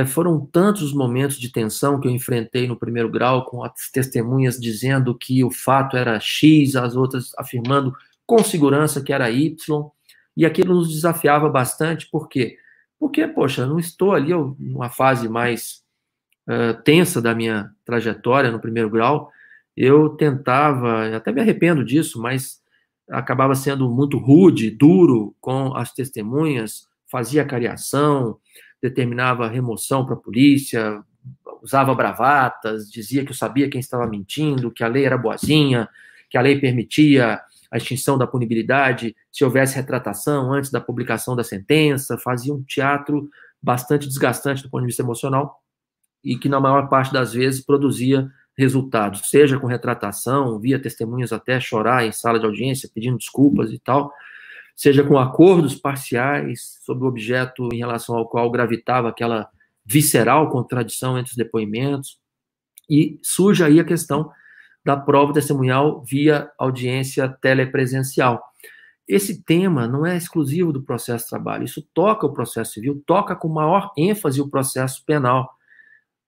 Foram tantos os momentos de tensão que eu enfrentei no primeiro grau, com as testemunhas dizendo que o fato era X, as outras afirmando com segurança que era Y, e aquilo nos desafiava bastante. Por quê? Porque, poxa, não estou ali numa fase mais tensa da minha trajetória no primeiro grau. Eu tentava, até me arrependo disso, mas acabava sendo muito rude, duro com as testemunhas, fazia cariação, determinava remoção para a polícia, usava bravatas, dizia que eu sabia quem estava mentindo, que a lei era boazinha, que a lei permitia a extinção da punibilidade se houvesse retratação antes da publicação da sentença, fazia um teatro bastante desgastante do ponto de vista emocional e que, na maior parte das vezes, produzia resultados, seja com retratação, via testemunhas até chorar em sala de audiência, pedindo desculpas e tal, seja com acordos parciais sobre o objeto em relação ao qual gravitava aquela visceral contradição entre os depoimentos, e surge aí a questão da prova testemunhal via audiência telepresencial. Esse tema não é exclusivo do processo de trabalho, isso toca o processo civil, toca com maior ênfase o processo penal,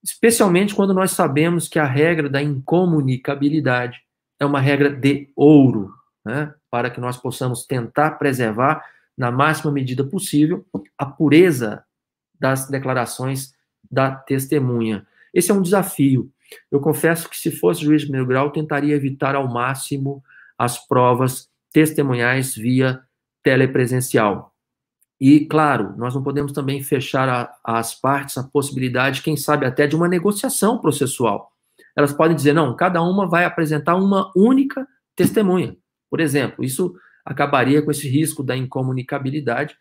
especialmente quando nós sabemos que a regra da incomunicabilidade é uma regra de ouro, né, para que nós possamos tentar preservar, na máxima medida possível, a pureza das declarações da testemunha. Esse é um desafio. Eu confesso que, se fosse juiz de primeiro grau, tentaria evitar ao máximo as provas testemunhais via telepresencial. E, claro, nós não podemos também fechar às partes a possibilidade, quem sabe até, de uma negociação processual. Elas podem dizer, não, cada uma vai apresentar uma única testemunha. Por exemplo, isso acabaria com esse risco da incomunicabilidade,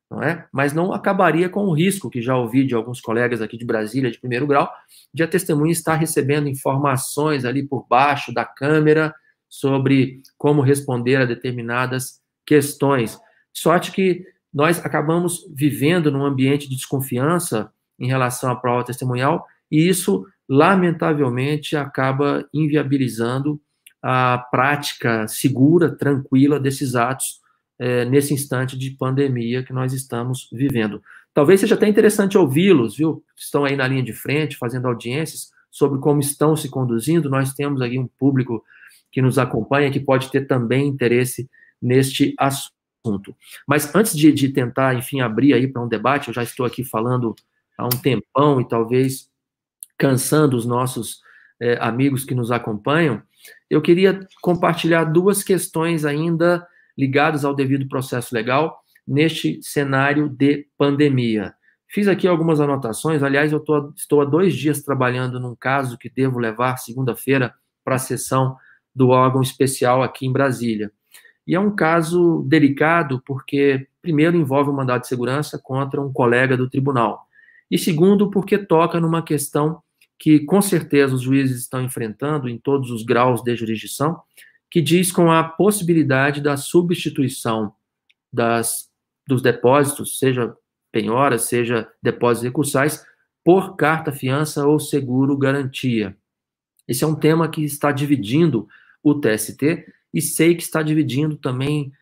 não é? Mas não acabaria com o risco, que já ouvi de alguns colegas aqui de Brasília, de primeiro grau, de a testemunha estar recebendo informações ali por baixo da câmera sobre como responder a determinadas questões. Sorte que nós acabamos vivendo num ambiente de desconfiança em relação à prova testemunhal, e isso, lamentavelmente, acaba inviabilizando a prática segura, tranquila desses atos nesse instante de pandemia que nós estamos vivendo. Talvez seja até interessante ouvi-los, viu? Estão aí na linha de frente, fazendo audiências sobre como estão se conduzindo. Nós temos aqui um público que nos acompanha, que pode ter também interesse neste assunto. Mas antes de tentar, enfim, abrir aí para um debate, eu já estou aqui falando há um tempão e talvez cansando os nossos amigos que nos acompanham, eu queria compartilhar duas questões ainda ligadas ao devido processo legal neste cenário de pandemia. Fiz aqui algumas anotações, aliás, eu estou há 2 dias trabalhando num caso que devo levar segunda-feira para a sessão do órgão especial aqui em Brasília. E é um caso delicado porque, primeiro, envolve um mandado de segurança contra um colega do tribunal. E, segundo, porque toca numa questão que, com certeza, os juízes estão enfrentando em todos os graus de jurisdição, que diz com a possibilidade da substituição dos depósitos, seja penhoras, seja depósitos recursais, por carta-fiança ou seguro-garantia. Esse é um tema que está dividindo o TST e sei que está dividindo também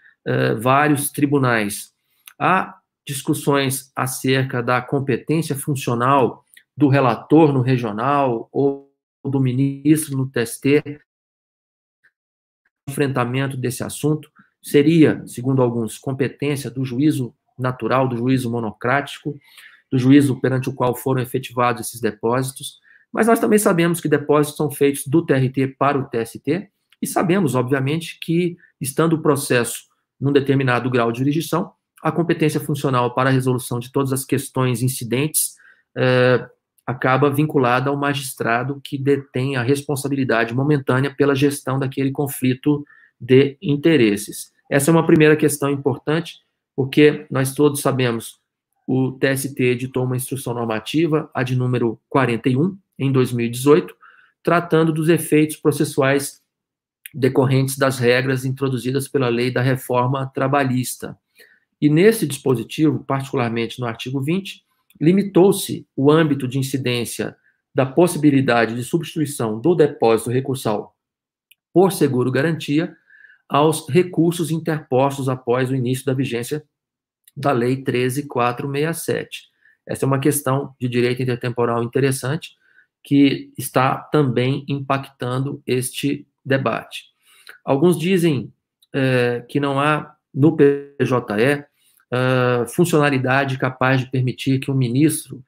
vários tribunais. Há discussões acerca da competência funcional do relator no regional ou do ministro no TST, enfrentamento desse assunto. seria, segundo alguns, competência do juízo natural, do juízo monocrático, do juízo perante o qual foram efetivados esses depósitos, mas nós também sabemos que depósitos são feitos do TRT para o TST, e sabemos, obviamente, que, estando o processo num determinado grau de jurisdição, a competência funcional para a resolução de todas as questões incidentes acaba vinculada ao magistrado que detém a responsabilidade momentânea pela gestão daquele conflito de interesses. Essa é uma primeira questão importante, porque nós todos sabemos, o TST editou uma instrução normativa, a de número 41, em 2018, tratando dos efeitos processuais decorrentes das regras introduzidas pela lei da reforma trabalhista. E nesse dispositivo, particularmente no artigo 20, limitou-se o âmbito de incidência da possibilidade de substituição do depósito recursal por seguro-garantia aos recursos interpostos após o início da vigência da Lei 13.467. Essa é uma questão de direito intertemporal interessante que está também impactando este debate. Alguns dizem que não há no PJE funcionalidade capaz de permitir que um ministro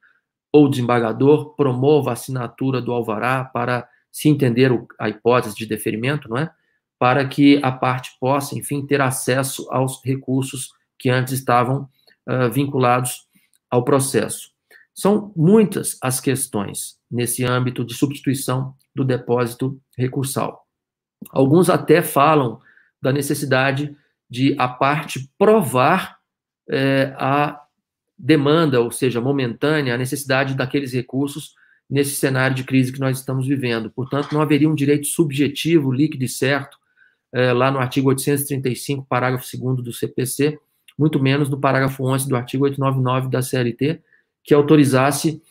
ou desembargador promova a assinatura do alvará para se entender a hipótese de deferimento, não é? Para que a parte possa, enfim, ter acesso aos recursos que antes estavam vinculados ao processo. São muitas as questões nesse âmbito de substituição do depósito recursal. Alguns até falam da necessidade de a parte provar a demanda, ou seja, momentânea, a necessidade daqueles recursos nesse cenário de crise que nós estamos vivendo. Portanto, não haveria um direito subjetivo, líquido e certo, lá no artigo 835, parágrafo 2º do CPC, muito menos no parágrafo 11 do artigo 899 da CLT, que autorizasse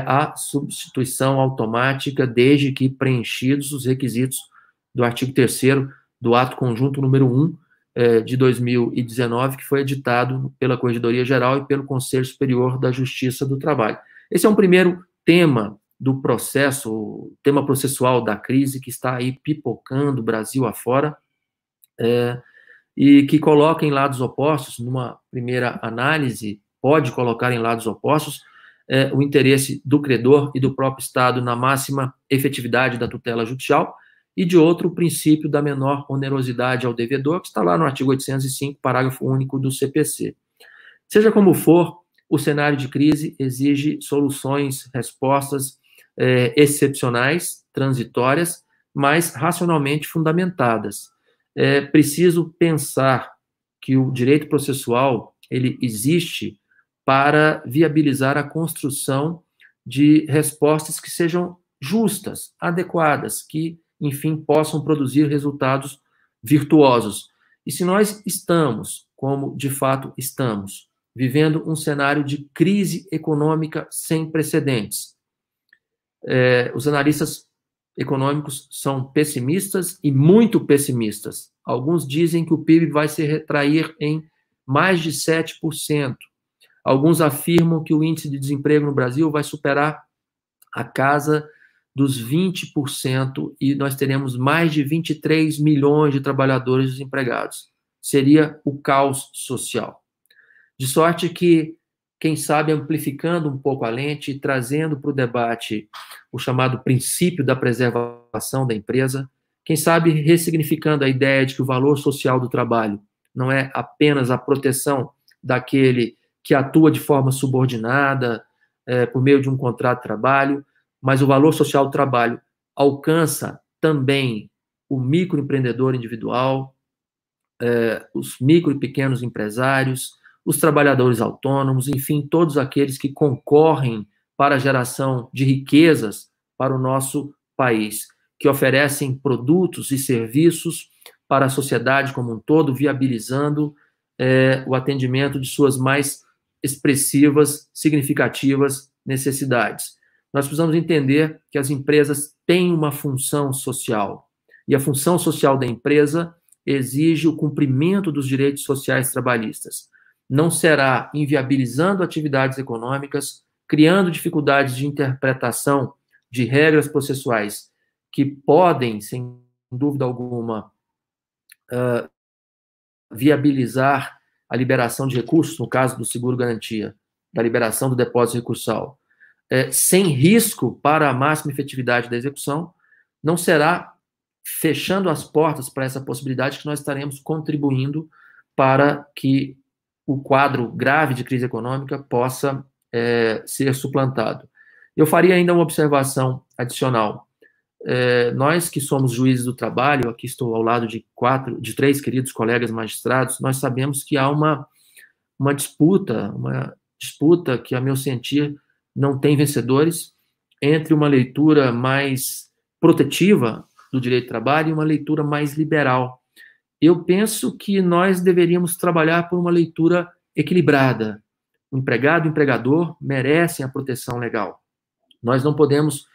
a substituição automática desde que preenchidos os requisitos do artigo 3º do ato conjunto número 1 de 2019, que foi editado pela Corregedoria Geral e pelo Conselho Superior da Justiça do Trabalho. Esse é um primeiro tema do processo, o tema processual da crise que está aí pipocando Brasil afora, e que coloca em lados opostos, numa primeira análise, pode colocar em lados opostos o interesse do credor e do próprio Estado na máxima efetividade da tutela judicial, e de outro, o princípio da menor onerosidade ao devedor, que está lá no artigo 805, parágrafo único do CPC. Seja como for, o cenário de crise exige soluções, respostas excepcionais, transitórias, mas racionalmente fundamentadas. É preciso pensar que o direito processual ele existe para viabilizar a construção de respostas que sejam justas, adequadas, que, enfim, possam produzir resultados virtuosos. E se nós estamos, como de fato estamos, vivendo um cenário de crise econômica sem precedentes, os analistas econômicos são pessimistas e muito pessimistas. Alguns dizem que o PIB vai se retrair em mais de 7%. Alguns afirmam que o índice de desemprego no Brasil vai superar a casa dos 20% e nós teremos mais de 23 milhões de trabalhadores desempregados. Seria o caos social. De sorte que, quem sabe, amplificando um pouco a lente e trazendo para o debate o chamado princípio da preservação da empresa, quem sabe ressignificando a ideia de que o valor social do trabalho não é apenas a proteção daquele que atua de forma subordinada, por meio de um contrato de trabalho, mas o valor social do trabalho alcança também o microempreendedor individual, os micro e pequenos empresários, os trabalhadores autônomos, enfim, todos aqueles que concorrem para a geração de riquezas para o nosso país, que oferecem produtos e serviços para a sociedade como um todo, viabilizando o atendimento de suas mais expressivas, significativas necessidades. Nós precisamos entender que as empresas têm uma função social, e a função social da empresa exige o cumprimento dos direitos sociais trabalhistas. Não será inviabilizando atividades econômicas, criando dificuldades de interpretação de regras processuais que podem, sem dúvida alguma, viabilizar a liberação de recursos, no caso do seguro-garantia, da liberação do depósito recursal, sem risco para a máxima efetividade da execução, não será fechando as portas para essa possibilidade que nós estaremos contribuindo para que o quadro grave de crise econômica possa ser suplantado. Eu faria ainda uma observação adicional. Nós que somos juízes do trabalho, aqui estou ao lado de 3 queridos colegas magistrados, nós sabemos que há uma disputa que, a meu sentir, não tem vencedores, entre uma leitura mais protetiva do direito do trabalho e uma leitura mais liberal. Eu penso que nós deveríamos trabalhar por uma leitura equilibrada. O empregado e o empregador merecem a proteção legal. Nós não podemos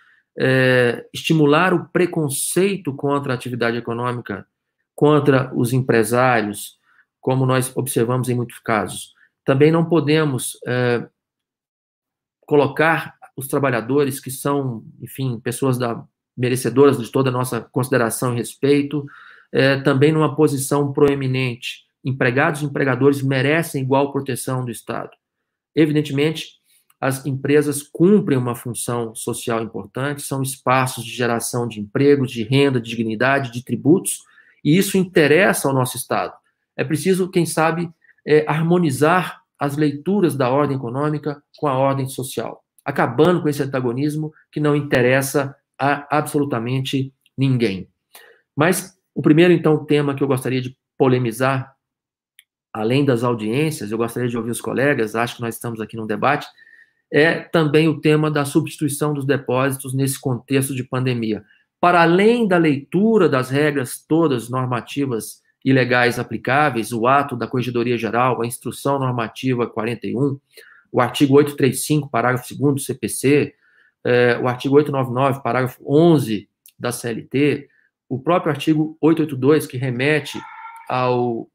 estimular o preconceito contra a atividade econômica, contra os empresários, como nós observamos em muitos casos. Também não podemos colocar os trabalhadores, que são, enfim, pessoas merecedoras de toda a nossa consideração e respeito, também numa posição proeminente. Empregados e empregadores merecem igual proteção do Estado. Evidentemente, as empresas cumprem uma função social importante, são espaços de geração de emprego, de renda, de dignidade, de tributos, e isso interessa ao nosso Estado. É preciso, quem sabe, harmonizar as leituras da ordem econômica com a ordem social, acabando com esse antagonismo que não interessa a absolutamente ninguém. Mas o primeiro, então, tema que eu gostaria de polemizar, além das audiências, eu gostaria de ouvir os colegas, acho que nós estamos aqui num debate, é também o tema da substituição dos depósitos nesse contexto de pandemia. Para além da leitura das regras todas normativas e legais aplicáveis, o ato da Corregedoria Geral, a Instrução Normativa 41, o artigo 835, parágrafo 2º do CPC, o artigo 899, parágrafo 11 da CLT, o próprio artigo 882, que remete ao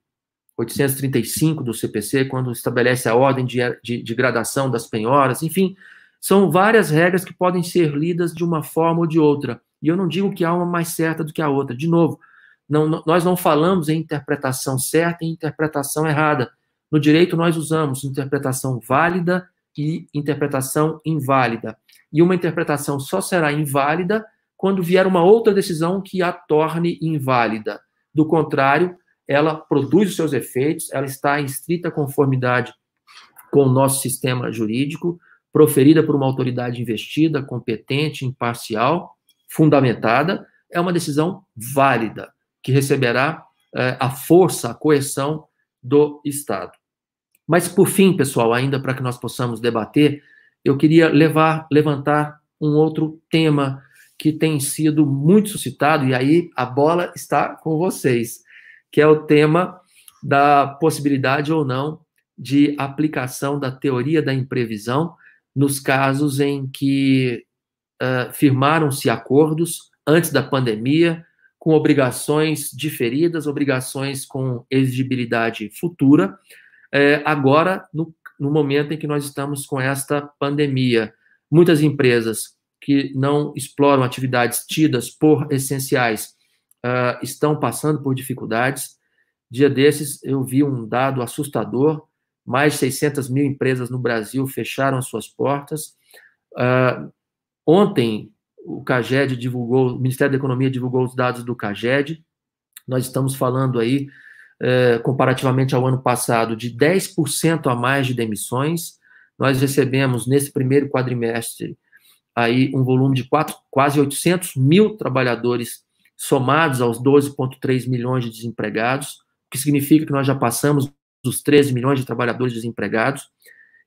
835 do CPC, quando estabelece a ordem de gradação das penhoras, enfim, são várias regras que podem ser lidas de uma forma ou de outra. E eu não digo que há uma mais certa do que a outra. De novo, nós não falamos em interpretação certa e interpretação errada. No direito, nós usamos interpretação válida e interpretação inválida. E uma interpretação só será inválida quando vier uma outra decisão que a torne inválida. Do contrário, ela produz os seus efeitos, ela está em estrita conformidade com o nosso sistema jurídico, proferida por uma autoridade investida, competente, imparcial, fundamentada, é uma decisão válida, que receberá a força, a coerção do Estado. Mas, por fim, pessoal, ainda para que nós possamos debater, eu queria levantar um outro tema que tem sido muito suscitado, e aí a bola está com vocês, que é o tema da possibilidade ou não de aplicação da teoria da imprevisão nos casos em que firmaram-se acordos antes da pandemia, com obrigações diferidas, obrigações com exigibilidade futura, agora, no momento em que nós estamos com esta pandemia. Muitas empresas que não exploram atividades tidas por essenciais estão passando por dificuldades. Dia desses, eu vi um dado assustador, mais de 600 mil empresas no Brasil fecharam as suas portas. Ontem, o CAGED divulgou, o Ministério da Economia divulgou os dados do CAGED. Nós estamos falando aí, comparativamente ao ano passado, de 10% a mais de demissões. Nós recebemos, nesse primeiro quadrimestre, aí um volume de quase 800 mil trabalhadores somados aos 12,3 milhões de desempregados, o que significa que nós já passamos dos 13 milhões de trabalhadores desempregados.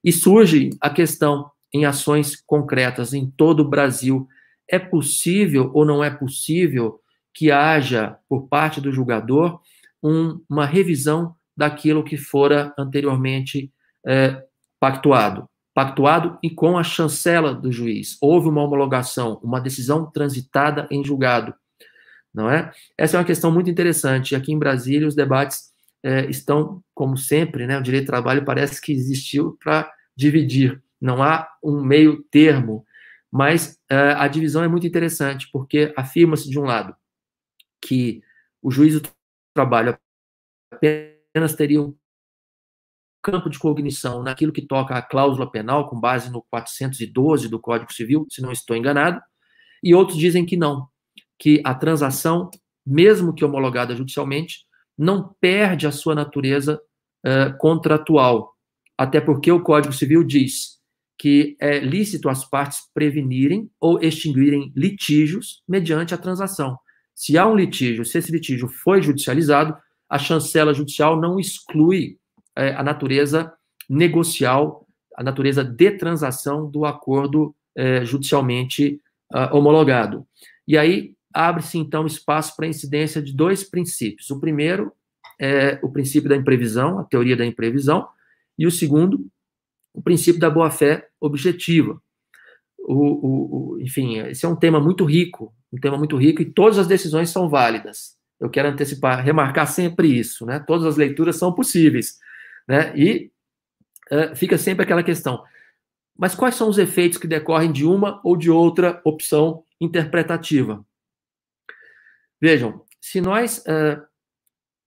E surge a questão, em ações concretas em todo o Brasil, é possível ou não é possível que haja, por parte do julgador, uma revisão daquilo que fora anteriormente pactuado e com a chancela do juiz. Houve uma homologação, uma decisão transitada em julgado, não é? Essa é uma questão muito interessante. Aqui em Brasília, os debates estão, como sempre, né? O direito do trabalho parece que existiu para dividir. Não há um meio termo, mas a divisão é muito interessante, porque afirma-se, de um lado, que o juiz do trabalho apenas teriam campo de cognição naquilo que toca à cláusula penal, com base no 412 do Código Civil, se não estou enganado, e outros dizem que não, que a transação, mesmo que homologada judicialmente, não perde a sua natureza contratual, até porque o Código Civil diz que é lícito as partes prevenirem ou extinguirem litígios mediante a transação. Se há um litígio, se esse litígio foi judicializado, a chancela judicial não exclui a natureza negocial, a natureza de transação do acordo judicialmente homologado. E aí abre-se, então, espaço para a incidência de dois princípios. O primeiro é o princípio da imprevisão, a teoria da imprevisão, e o segundo, o princípio da boa-fé objetiva. Enfim, esse é um tema muito rico, e todas as decisões são válidas. Eu quero antecipar, remarcar sempre isso, né? Todas as leituras são possíveis, né? E fica sempre aquela questão, mas quais são os efeitos que decorrem de uma ou de outra opção interpretativa? Vejam, se nós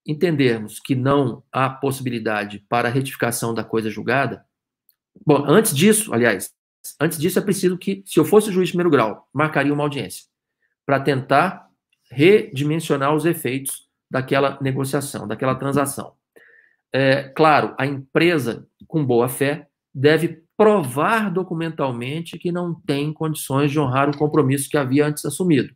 entendermos que não há possibilidade para a retificação da coisa julgada, bom, antes disso é preciso que, se eu fosse juiz de primeiro grau, marcaria uma audiência para tentar redimensionar os efeitos daquela negociação, daquela transação. Claro, a empresa, com boa fé, deve provar documentalmente que não tem condições de honrar o compromisso que havia antes assumido.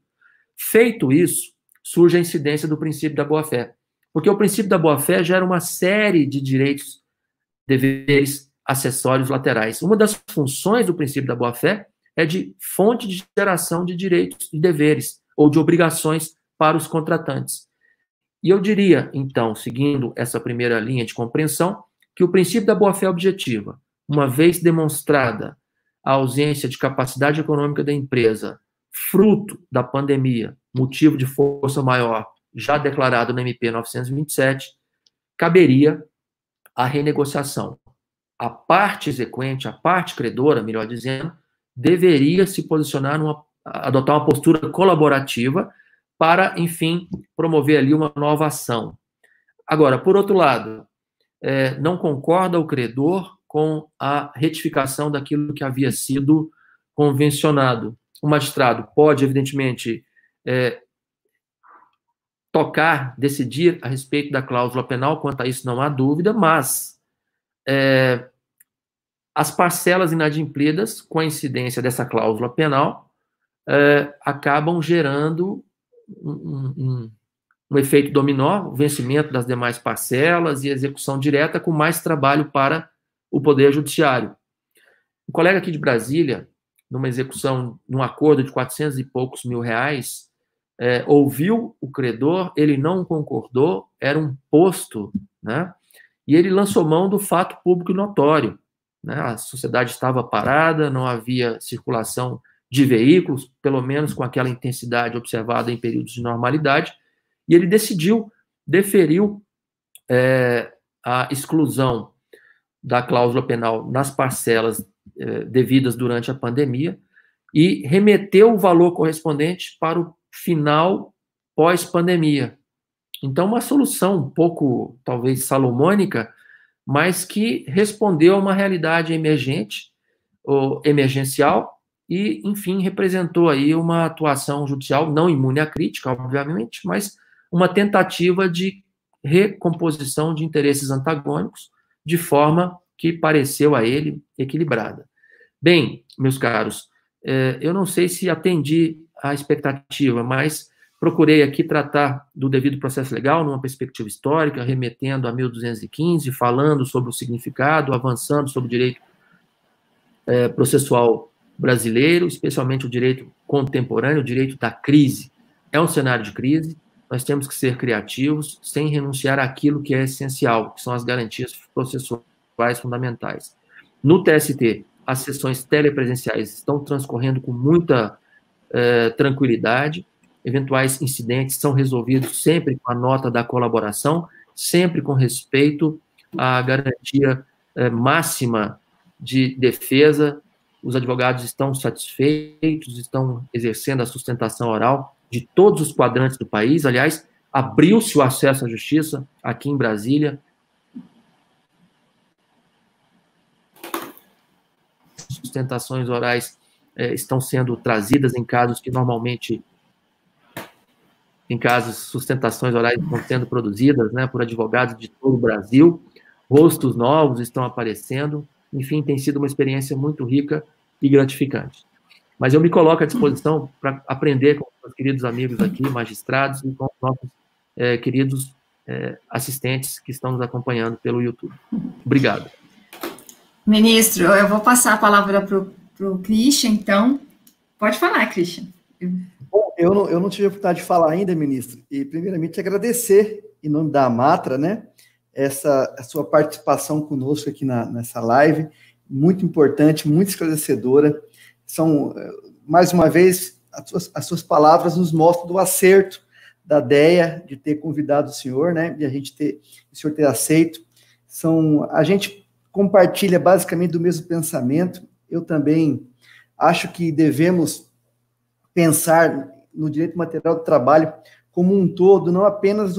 Feito isso, surge a incidência do princípio da boa-fé, porque o princípio da boa-fé gera uma série de direitos, deveres, acessórios laterais. Uma das funções do princípio da boa-fé é de fonte de geração de direitos e deveres, ou de obrigações para os contratantes. E eu diria, então, seguindo essa primeira linha de compreensão, que o princípio da boa-fé objetiva, uma vez demonstrada a ausência de capacidade econômica da empresa, fruto da pandemia, motivo de força maior, já declarado no MP 927, caberia a renegociação. A parte exequente, a parte credora, melhor dizendo, deveria se posicionar, adotar uma postura colaborativa para, enfim, promover ali uma nova ação. Agora, por outro lado, não concorda o credor com a retificação daquilo que havia sido convencionado. O magistrado pode, evidentemente, decidir a respeito da cláusula penal, quanto a isso não há dúvida, mas as parcelas inadimplidas, com a incidência dessa cláusula penal, acabam gerando um efeito dominó, o vencimento das demais parcelas e execução direta, com mais trabalho para o Poder Judiciário. Um colega aqui de Brasília, numa execução, num acordo de 400 e poucos mil reais, ouviu o credor, ele não concordou, era um posto, né? E ele lançou mão do fato público notório, né? A sociedade estava parada, não havia circulação de veículos, pelo menos com aquela intensidade observada em períodos de normalidade, e ele deferiu a exclusão da cláusula penal nas parcelas devidas durante a pandemia e remeteu o valor correspondente para o final pós-pandemia. Então, uma solução um pouco, talvez, salomônica, mas que respondeu a uma realidade emergente, ou emergencial, e, enfim, representou aí uma atuação judicial, não imune à crítica, obviamente, mas uma tentativa de recomposição de interesses antagônicos, de forma que pareceu a ele equilibrada. Bem, meus caros, eu não sei se atendi à expectativa, mas procurei aqui tratar do devido processo legal numa perspectiva histórica, remetendo a 1215, falando sobre o significado, avançando sobre o direito processual brasileiro, especialmente o direito contemporâneo, o direito da crise. É um cenário de crise, nós temos que ser criativos, sem renunciar àquilo que é essencial, que são as garantias processuais fundamentais. No TST, as sessões telepresenciais estão transcorrendo com muita tranquilidade, eventuais incidentes são resolvidos sempre com a nota da colaboração, sempre com respeito à garantia máxima de defesa. Os advogados estão satisfeitos, estão exercendo a sustentação oral de todos os quadrantes do país. Aliás, abriu-se o acesso à justiça aqui em Brasília, sustentações orais estão sendo trazidas em casos que normalmente, sustentações orais estão sendo produzidas, né, por advogados de todo o Brasil, rostos novos estão aparecendo, enfim, tem sido uma experiência muito rica e gratificante. Mas eu me coloco à disposição para aprender com os queridos amigos aqui, magistrados, e com os nossos queridos assistentes que estão nos acompanhando pelo YouTube. Obrigado. Ministro, eu vou passar a palavra para o Christian, então. Pode falar, Christian. Bom, eu não tive a oportunidade de falar ainda, ministro, e primeiramente agradecer, em nome da Amatra, né, a sua participação conosco aqui nessa live, muito importante, muito esclarecedora. Mais uma vez, as suas palavras nos mostram do acerto da DEA de ter convidado o senhor, né, e o senhor ter aceito. A gente compartilha basicamente do mesmo pensamento. Eu também acho que devemos pensar no direito material do trabalho como um todo, não apenas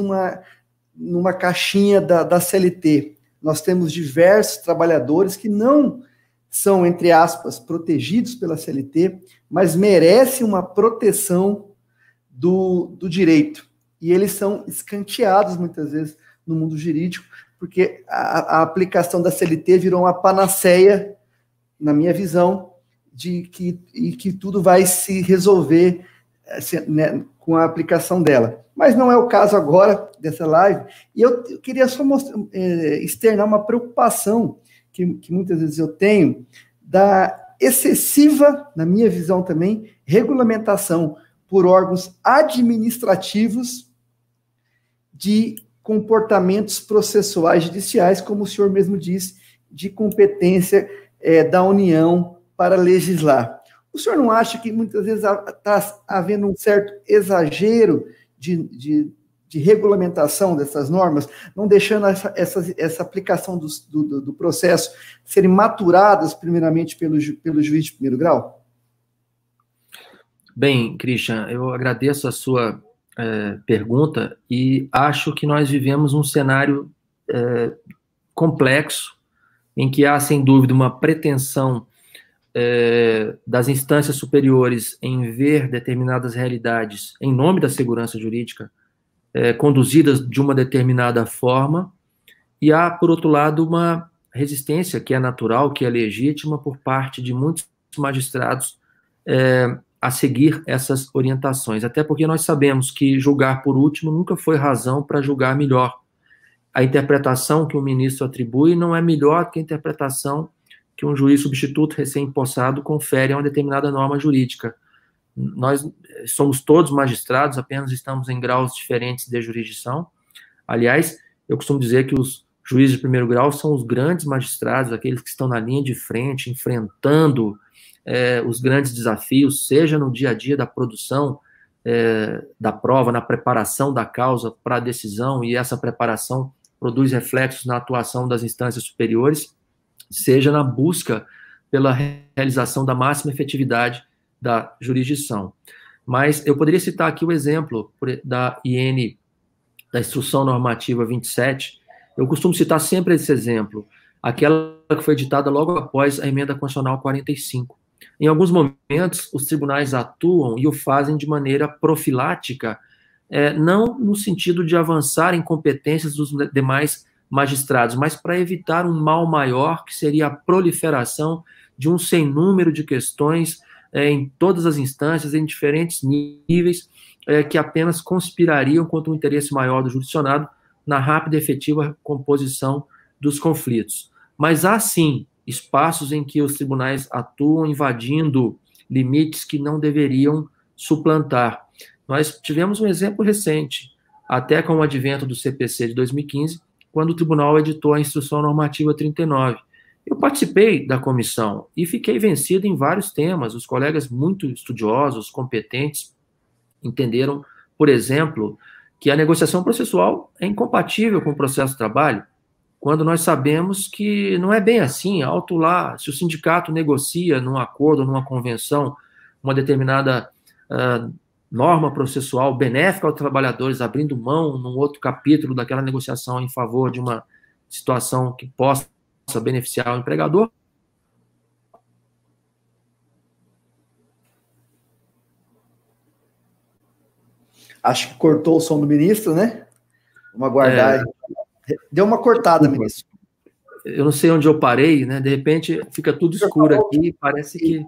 numa caixinha da CLT. Nós temos diversos trabalhadores que não são, entre aspas, protegidos pela CLT, mas merecem uma proteção do direito. E eles são escanteados, muitas vezes, no mundo jurídico, porque a aplicação da CLT virou uma panaceia, na minha visão, de que tudo vai se resolver né, com a aplicação dela. Mas não é o caso agora dessa live. E eu queria só externar uma preocupação que muitas vezes eu tenho da excessiva, na minha visão também, regulamentação por órgãos administrativos de comportamentos processuais judiciais, como o senhor mesmo disse, de competência da União para legislar. O senhor não acha que muitas vezes está havendo um certo exagero de regulamentação dessas normas, não deixando essa aplicação do processo serem maturadas primeiramente pelo juiz de primeiro grau? Bem, Christian, eu agradeço a sua pergunta e acho que nós vivemos um cenário complexo em que há, sem dúvida, uma pretensão das instâncias superiores em ver determinadas realidades em nome da segurança jurídica conduzidas de uma determinada forma, e há, por outro lado, uma resistência que é natural, que é legítima por parte de muitos magistrados a seguir essas orientações, até porque nós sabemos que julgar por último nunca foi razão para julgar melhor. A interpretação que o ministro atribui não é melhor que a interpretação que um juiz substituto recém-impossado confere a uma determinada norma jurídica. Nós somos todos magistrados, apenas estamos em graus diferentes de jurisdição. Aliás, eu costumo dizer que os juízes de primeiro grau são os grandes magistrados, aqueles que estão na linha de frente, enfrentando os grandes desafios, seja no dia a dia da produção da prova, na preparação da causa para a decisão, e essa preparação produz reflexos na atuação das instâncias superiores, seja na busca pela realização da máxima efetividade da jurisdição. Mas eu poderia citar aqui o exemplo da IN, da Instrução Normativa 27, eu costumo citar sempre esse exemplo, aquela que foi editada logo após a Emenda Constitucional 45. Em alguns momentos, os tribunais atuam e o fazem de maneira profilática, não no sentido de avançar em competências dos demais magistrados, mas para evitar um mal maior, que seria a proliferação de um sem número de questões em todas as instâncias, em diferentes níveis, que apenas conspirariam contra um interesse maior do jurisdicionado na rápida e efetiva composição dos conflitos. Mas há, sim, espaços em que os tribunais atuam invadindo limites que não deveriam suplantar. Nós tivemos um exemplo recente, até com o advento do CPC de 2015, quando o tribunal editou a Instrução Normativa 39. Eu participei da comissão e fiquei vencido em vários temas. Os colegas muito estudiosos, competentes, entenderam, por exemplo, que a negociação processual é incompatível com o processo de trabalho, quando nós sabemos que não é bem assim. Alto lá, se o sindicato negocia num acordo, numa convenção, uma determinada norma processual benéfica aos trabalhadores, abrindo mão num outro capítulo daquela negociação em favor de uma situação que possa beneficiar o empregador, Acho que cortou o som do ministro, né? Vamos aguardar. Deu uma cortada, ministro. Eu não sei onde eu parei, né? De repente fica tudo escuro aqui, parece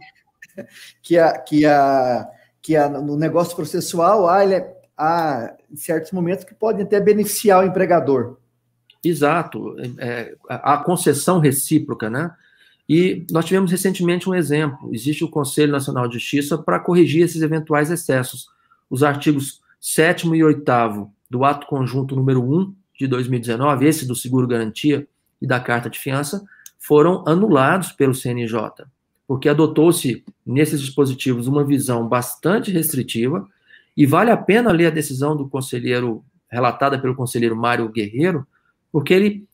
que no negócio processual há certos momentos que podem até beneficiar o empregador. Exato, a concessão recíproca, né? E nós tivemos recentemente um exemplo. Existe o Conselho Nacional de Justiça para corrigir esses eventuais excessos. Os artigos 7º e 8º do Ato Conjunto número 1 de 2019, esse do seguro-garantia e da carta de fiança, foram anulados pelo CNJ, porque adotou-se nesses dispositivos uma visão bastante restritiva, e vale a pena ler a decisão do conselheiro, relatada pelo conselheiro Mário Guerreiro, porque ele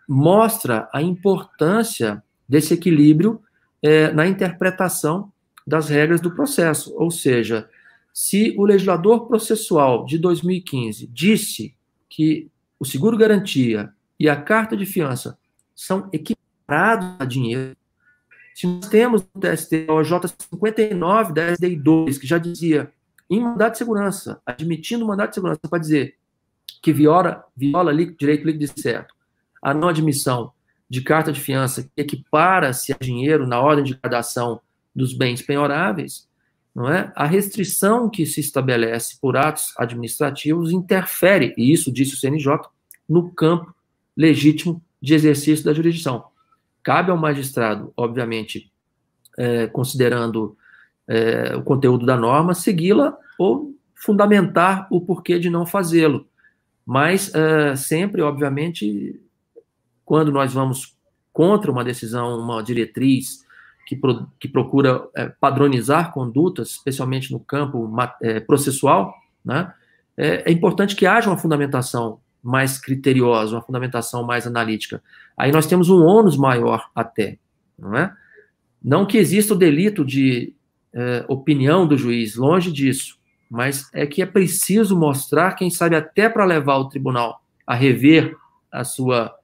mostra a importância desse equilíbrio na interpretação das regras do processo. Ou seja, se o legislador processual de 2015 disse que o seguro-garantia e a carta de fiança são equiparados a dinheiro, se nós temos no TST o OJ 59 da SDI 2, que já dizia, em mandado de segurança, admitindo o mandado de segurança para dizer que viola direito líquido e certo, a não admissão de carta de fiança que equipara-se a dinheiro na ordem de gradação dos bens penhoráveis, não é? A restrição que se estabelece por atos administrativos interfere, e isso disse o CNJ, no campo legítimo de exercício da jurisdição. Cabe ao magistrado, obviamente, considerando o conteúdo da norma, segui-la ou fundamentar o porquê de não fazê-lo. Mas sempre, obviamente, quando nós vamos contra uma decisão, uma diretriz que procura padronizar condutas, especialmente no campo processual, né, é importante que haja uma fundamentação mais criteriosa, uma fundamentação mais analítica. Aí nós temos um ônus maior até, não é? Não que exista o delito de opinião do juiz, longe disso, mas é que é preciso mostrar, quem sabe até para levar o tribunal a rever a sua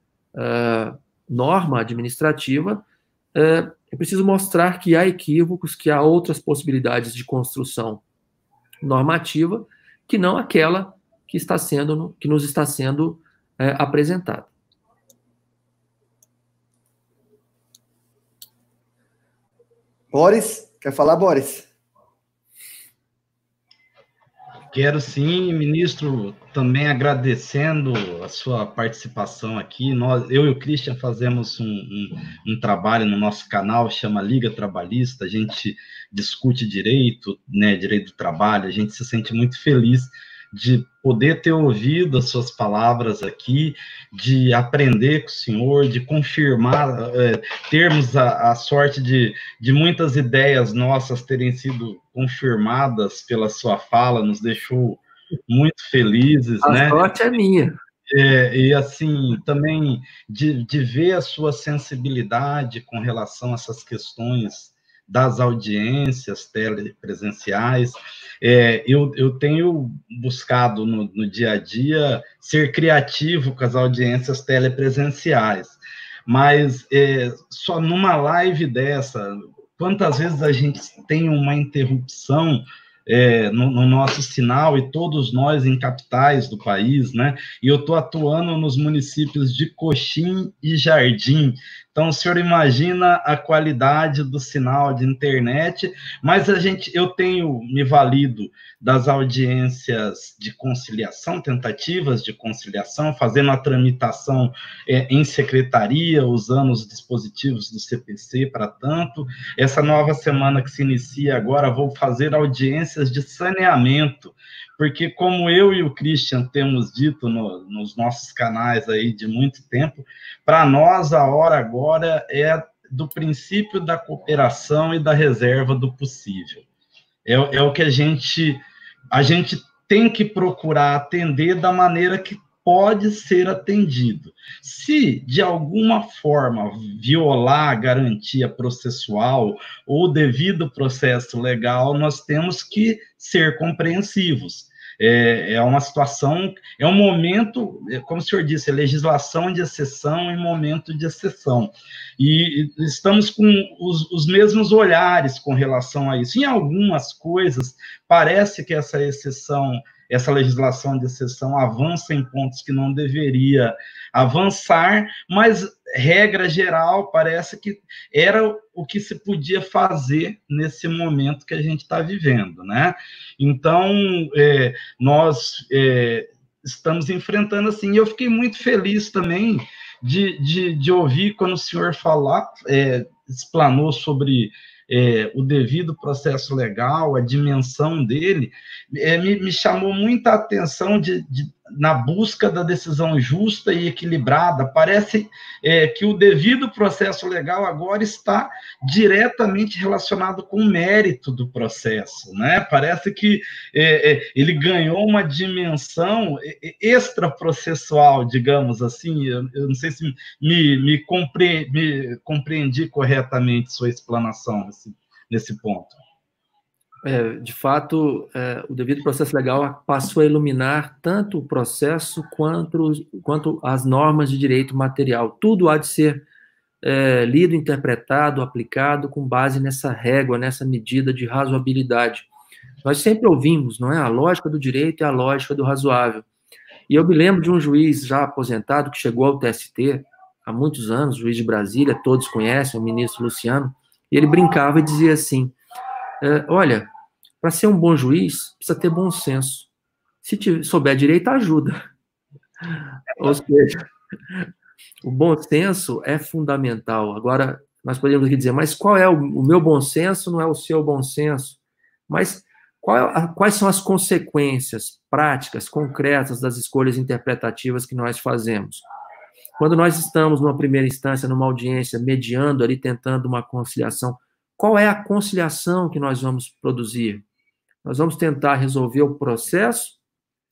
norma administrativa, é preciso mostrar que há equívocos, que há outras possibilidades de construção normativa, que não aquela que nos está sendo apresentada. Boris, quer falar, Boris? Quero sim, ministro, também agradecendo a sua participação aqui. Eu e o Christian fazemos um trabalho no nosso canal, chama Liga Trabalhista, a gente discute direito, né, direito do trabalho, a gente se sente muito feliz de poder ter ouvido as suas palavras aqui, de aprender com o senhor, de confirmar, termos a sorte de muitas ideias nossas terem sido confirmadas pela sua fala, nos deixou muito felizes, né? A sorte é minha. E assim, também de ver a sua sensibilidade com relação a essas questões das audiências telepresenciais. Eu tenho buscado no dia a dia ser criativo com as audiências telepresenciais, mas só numa live dessa, quantas vezes a gente tem uma interrupção no nosso sinal, e todos nós em capitais do país, né? E eu estou atuando nos municípios de Coxim e Jardim. Então, o senhor imagina a qualidade do sinal de internet, mas eu tenho me valido das audiências de conciliação, tentativas de conciliação, fazendo a tramitação em secretaria, usando os dispositivos do CPC para tanto. Essa nova semana que se inicia agora, vou fazer audiências de saneamento, porque como eu e o Christian temos dito nos nossos canais aí de muito tempo, para nós a hora agora é do princípio da cooperação e da reserva do possível. É o que a gente tem que procurar atender da maneira que pode ser atendido. Se, de alguma forma, violar a garantia processual ou o devido processo legal, nós temos que ser compreensivos. É uma situação, é um momento, como o senhor disse, é legislação de exceção em momento de exceção. E estamos com os mesmos olhares com relação a isso. Em algumas coisas, parece que essa exceção essa legislação de exceção avança em pontos que não deveria avançar, mas, regra geral, parece que era o que se podia fazer nesse momento que a gente está vivendo, né? Então, nós estamos enfrentando assim, e eu fiquei muito feliz também de ouvir quando o senhor explanou sobre o devido processo legal, a dimensão dele, me chamou muita atenção na busca da decisão justa e equilibrada. Parece que o devido processo legal agora está diretamente relacionado com o mérito do processo, né? Parece que ele ganhou uma dimensão extraprocessual, digamos assim. Eu não sei se me compreendi corretamente sua explanação nesse ponto. De fato, o devido processo legal passou a iluminar tanto o processo quanto as normas de direito material. Tudo há de ser lido, interpretado, aplicado com base nessa régua, nessa medida de razoabilidade. Nós sempre ouvimos, não é? A lógica do direito é a lógica do razoável. E eu me lembro de um juiz já aposentado que chegou ao TST há muitos anos, juiz de Brasília, todos conhecem, o ministro Luciano, e ele brincava e dizia assim: olha, para ser um bom juiz, precisa ter bom senso. Se souber direito, ajuda. Ou seja, o bom senso é fundamental. Agora, nós podemos aqui dizer, mas qual é o meu bom senso? Não é o seu bom senso. Mas quais são as consequências práticas, concretas das escolhas interpretativas que nós fazemos? Quando nós estamos numa primeira instância, numa audiência, mediando ali, tentando uma conciliação, qual é a conciliação que nós vamos produzir? Nós vamos tentar resolver o processo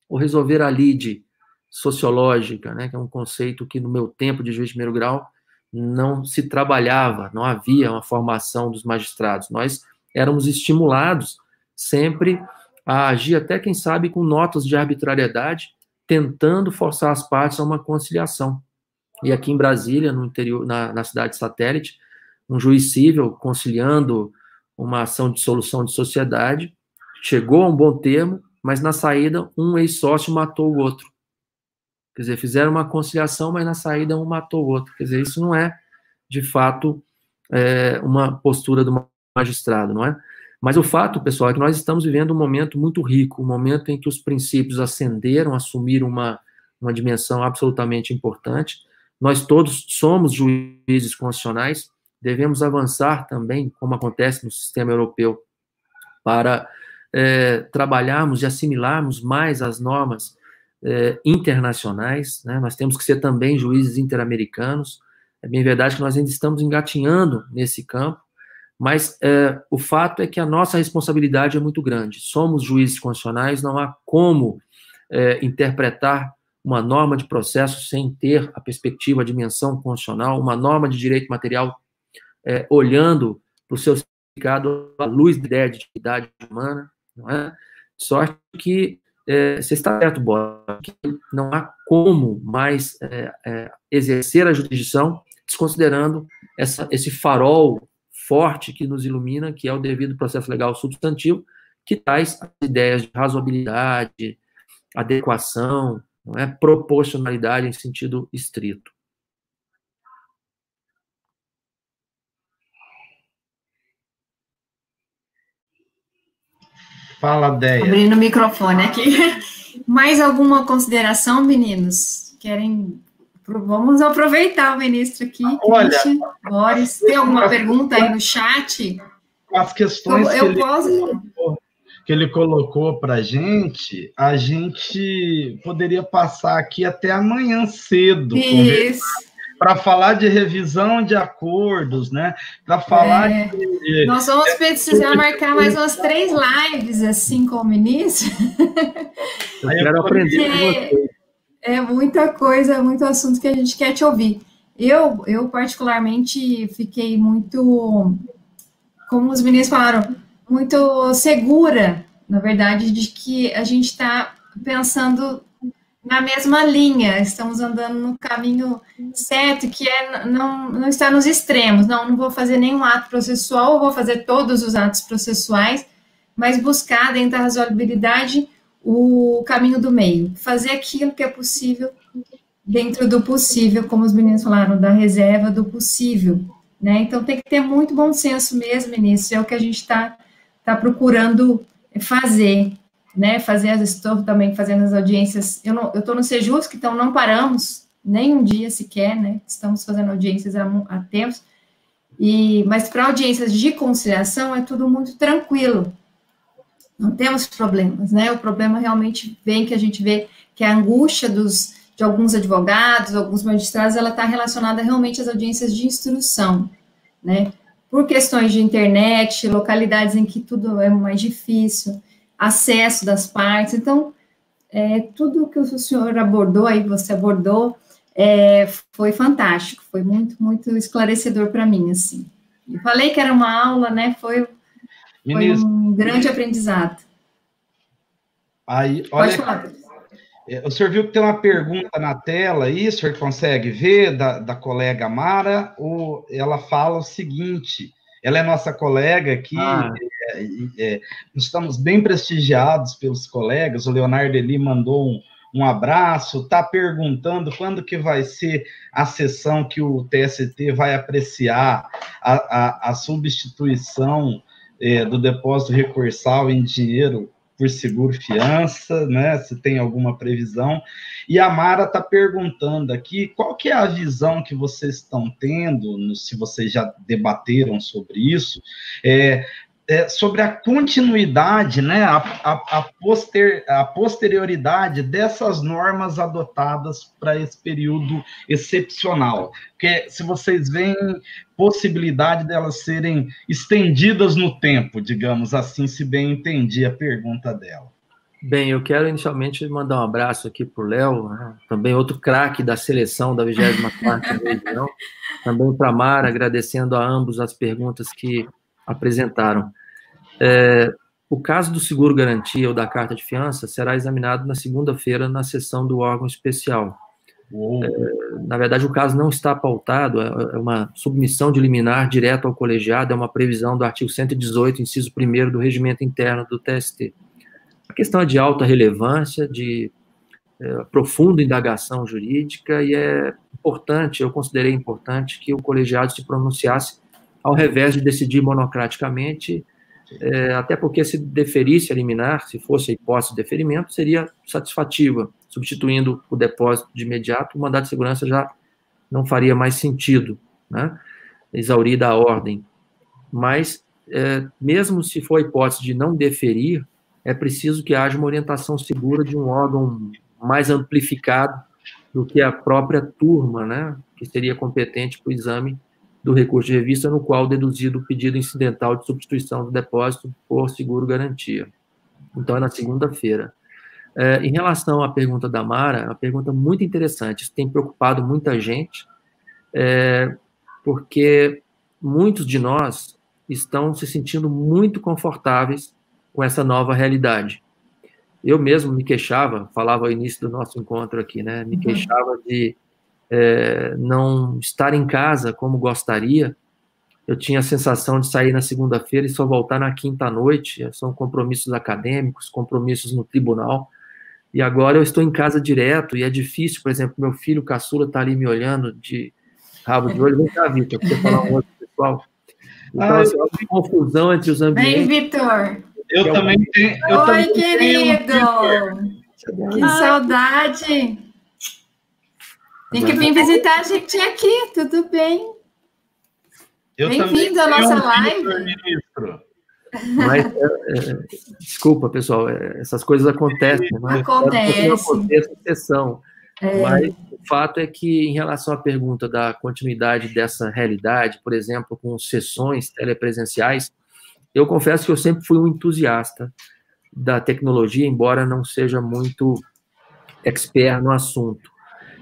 ou resolver a lide sociológica, né, que é um conceito que no meu tempo de juiz de primeiro grau não se trabalhava, não havia uma formação dos magistrados. Nós éramos estimulados sempre a agir, até quem sabe com notas de arbitrariedade, tentando forçar as partes a uma conciliação. E aqui em Brasília, no interior, na cidade satélite, um juiz civil conciliando uma ação de solução de sociedade, chegou a um bom termo, mas na saída um ex-sócio matou o outro. Quer dizer, fizeram uma conciliação, mas na saída um matou o outro. Quer dizer, isso não é, de fato, uma postura do magistrado, não é? Mas o fato, pessoal, é que nós estamos vivendo um momento muito rico, um momento em que os princípios ascenderam, assumiram uma dimensão absolutamente importante. Nós todos somos juízes constitucionais, devemos avançar também, como acontece no sistema europeu, para trabalharmos e assimilarmos mais as normas internacionais, né? Nós temos que ser também juízes interamericanos. É bem verdade que nós ainda estamos engatinhando nesse campo, mas o fato é que a nossa responsabilidade é muito grande. Somos juízes constitucionais, não há como interpretar uma norma de processo sem ter a perspectiva, a dimensão constitucional, uma norma de direito material olhando para o seu significado à luz da ideia de dignidade humana, não é? Sorte que você está certo, Bob, que não há como mais exercer a jurisdição desconsiderando esse farol forte que nos ilumina, que é o devido processo legal substantivo, que traz as ideias de razoabilidade, adequação, não é? Proporcionalidade em sentido estrito. Fala, Deia. Abrindo o microfone aqui. Mais alguma consideração, meninos? Vamos aproveitar o ministro aqui. Olha, Boris, tem alguma pergunta aí no chat? As questões que ele colocou para a gente poderia passar aqui até amanhã cedo. Isso. Para falar de revisão de acordos, né? Para falar de... Nós vamos precisar marcar mais umas 3 lives, assim, com o ministro. Eu quero aprender com você. É muita coisa, muito assunto que a gente quer te ouvir. Eu particularmente, fiquei muito, como os meninos falaram, muito segura, na verdade, de que a gente está pensando na mesma linha, estamos andando no caminho certo, que não estar nos extremos. Não vou fazer nenhum ato processual, vou fazer todos os atos processuais, mas buscar dentro da razoabilidade o caminho do meio, fazer aquilo que é possível dentro do possível, como os meninos falaram, da reserva do possível, né? Então tem que ter muito bom senso mesmo, ministro, é o que a gente está procurando fazer, né? Estou também fazendo as audiências, eu estou no Sejusc, então não paramos nem um dia sequer, né? Estamos fazendo audiências há tempos, mas para audiências de conciliação é tudo muito tranquilo, não temos problemas, né? O problema realmente vem que a gente vê que a angústia de alguns advogados, alguns magistrados, ela está relacionada realmente às audiências de instrução, né? Por questões de internet, localidades em que tudo é mais difícil, acesso das partes. Então, tudo que o senhor abordou, aí você abordou, foi fantástico, foi muito, muito esclarecedor para mim, assim. Eu falei que era uma aula, né? Foi um grande aprendizado. Aí, Pode falar. O senhor viu que tem uma pergunta na tela aí, o senhor consegue ver, da colega Mara, ou ela fala o seguinte, ela é nossa colega aqui, estamos bem prestigiados pelos colegas, o Leonardo Eli mandou um abraço, está perguntando quando que vai ser a sessão que o TST vai apreciar a substituição do depósito recursal em dinheiro por seguro-fiança, né? Se tem alguma previsão. E a Mara está perguntando aqui qual que é a visão que vocês estão tendo, se vocês já debateram sobre isso, sobre a continuidade, né? A posterioridade dessas normas adotadas para esse período excepcional. Porque se vocês veem possibilidade delas serem estendidas no tempo, digamos assim, se bem entendi a pergunta dela. Bem, eu quero inicialmente mandar um abraço aqui para o Léo, né? Também outro craque da seleção da 24ª região, também para a Mara, agradecendo a ambos as perguntas que apresentaram. O caso do seguro-garantia ou da carta de fiança será examinado na segunda-feira na sessão do órgão especial. Na verdade, o caso não está pautado, é uma submissão de liminar direto ao colegiado, é uma previsão do artigo 118, inciso 1º do regimento interno do TST. A questão é de alta relevância, de profunda indagação jurídica, e é importante, eu considerei importante, que o colegiado se pronunciasse ao revés de decidir monocraticamente, até porque se deferisse a liminar, se fosse a hipótese de deferimento, seria satisfativa, substituindo o depósito de imediato, o mandado de segurança já não faria mais sentido, né? Exaurida a ordem. Mas, mesmo se for a hipótese de não deferir, é preciso que haja uma orientação segura de um órgão mais amplificado do que a própria turma, né? Que seria competente para o exame do recurso de revista, no qual deduzido o pedido incidental de substituição do depósito por seguro-garantia. Então, é na segunda-feira. Em relação à pergunta da Mara, uma pergunta muito interessante, isso tem preocupado muita gente, porque muitos de nós estão se sentindo muito confortáveis com essa nova realidade. Eu mesmo me queixava, falava ao início do nosso encontro aqui, né? Me queixava de não estar em casa como gostaria. Eu tinha a sensação de sair na segunda-feira e só voltar na quinta à noite. São compromissos acadêmicos, compromissos no tribunal. E agora eu estou em casa direto e é difícil, por exemplo, meu filho caçula está ali me olhando de rabo de olho. Vem cá, Vitor, para você falar um outro pessoal. Então, assim, uma confusão entre os ambientes. Vem, Vitor. Eu também tenho. Oi, querido. Que saudade. Tem que vir visitar a gente aqui, tudo bem? Bem-vindo à nossa live. Mas, desculpa, pessoal, essas coisas acontecem. Acontece. Exceção. Mas o fato é que, em relação à pergunta da continuidade dessa realidade, por exemplo, com sessões telepresenciais, eu confesso que eu sempre fui um entusiasta da tecnologia, embora não seja muito expert no assunto.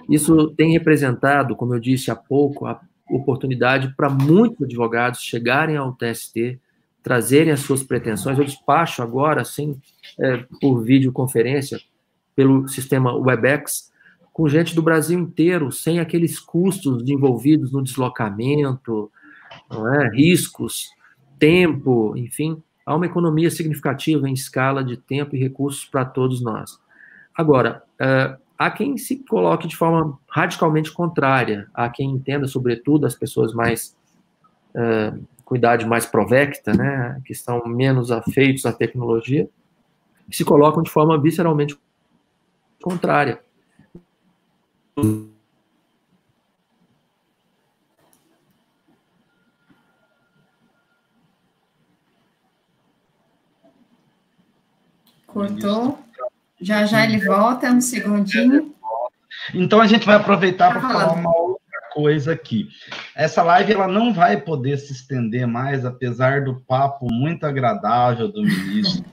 Isso tem representado, como eu disse há pouco, a oportunidade para muitos advogados chegarem ao TST, trazerem as suas pretensões. Eu despacho agora, por videoconferência, pelo sistema Webex, com gente do Brasil inteiro, sem aqueles custos envolvidos no deslocamento, não é? Riscos, tempo, enfim. há uma economia significativa em escala de tempo e recursos para todos nós. Agora, há quem se coloque de forma radicalmente contrária, há quem entenda, sobretudo, as pessoas mais com idade mais provecta, né, que estão menos afeitos à tecnologia, que se colocam de forma visceralmente contrária. Cortou. Já ele volta, um segundinho. Então, a gente vai aproveitar para falar uma outra coisa aqui. Essa live ela não vai poder se estender mais, apesar do papo muito agradável do ministro,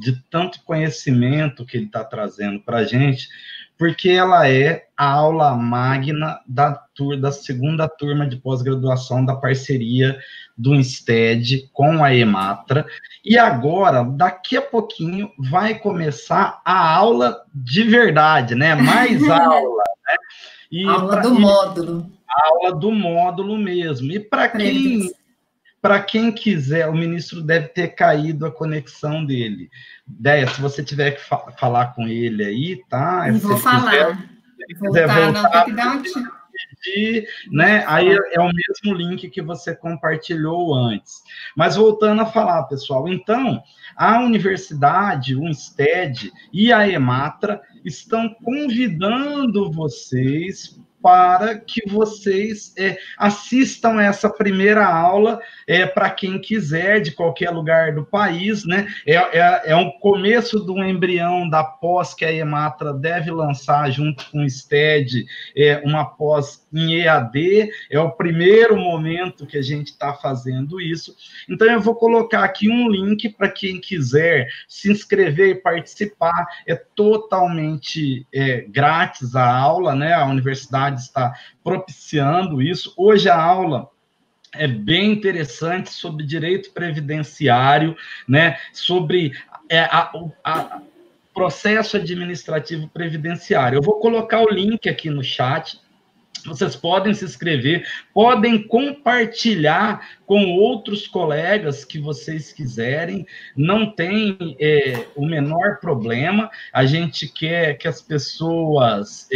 de tanto conhecimento que ele está trazendo para a gente, porque ela é a aula magna da segunda turma de pós-graduação da parceria do INSTED com a EMATRA, e agora, daqui a pouquinho, vai começar a aula de verdade, né? Mais aula, né? E aula do módulo. Aula do módulo mesmo. E para quem quiser, o ministro deve ter caído a conexão dele. Deia, se você tiver que falar com ele aí, tá? Vou falar. Né? Aí é o mesmo link que você compartilhou antes. Mas voltando a falar, pessoal, então, a universidade, o INSTED e a EMATRA estão convidando vocês para que vocês assistam essa primeira aula para quem quiser, de qualquer lugar do país, né? É um começo do embrião da pós que a EMATRA deve lançar junto com o INSTED, uma pós em EAD, é o primeiro momento que a gente está fazendo isso. Então, eu vou colocar aqui um link para quem quiser se inscrever e participar, é totalmente grátis a aula, né? A universidade está propiciando isso. Hoje a aula é bem interessante sobre direito previdenciário, né? Sobre processo administrativo previdenciário. Eu vou colocar o link aqui no chat. Vocês podem se inscrever, podem compartilhar com outros colegas que vocês quiserem, não tem o menor problema, a gente quer que as pessoas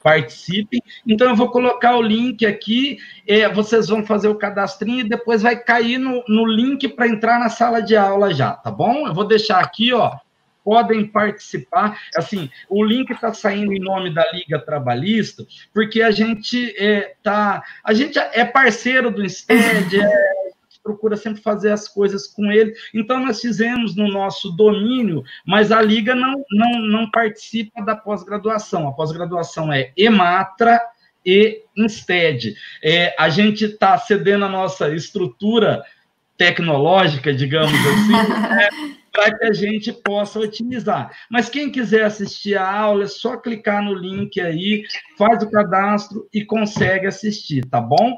participem, então eu vou colocar o link aqui, vocês vão fazer o cadastrinho e depois vai cair no link para entrar na sala de aula já, tá bom? Eu vou deixar aqui, ó, podem participar, assim, o link está saindo em nome da Liga Trabalhista, porque a gente é parceiro do INSTED, a gente procura sempre fazer as coisas com ele, então nós fizemos no nosso domínio, mas a Liga não participa da pós-graduação, a pós-graduação é EMATRA e INSTED. A gente está cedendo a nossa estrutura tecnológica, digamos assim, para que a gente possa otimizar. Mas quem quiser assistir a aula, é só clicar no link aí, faz o cadastro e consegue assistir, tá bom?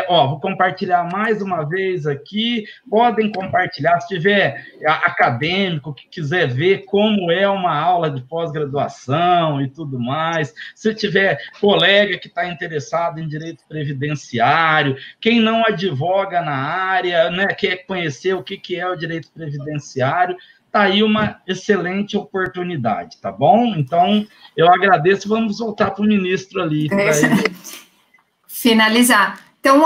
Vou compartilhar mais uma vez aqui, podem compartilhar, se tiver acadêmico que quiser ver como é uma aula de pós-graduação e tudo mais, se tiver colega que está interessado em direito previdenciário, quem não advoga na área, né, quer conhecer o que é o direito previdenciário, está aí uma excelente oportunidade, tá bom? Então, eu agradeço, vamos voltar para o ministro ali. Finalizar. Então,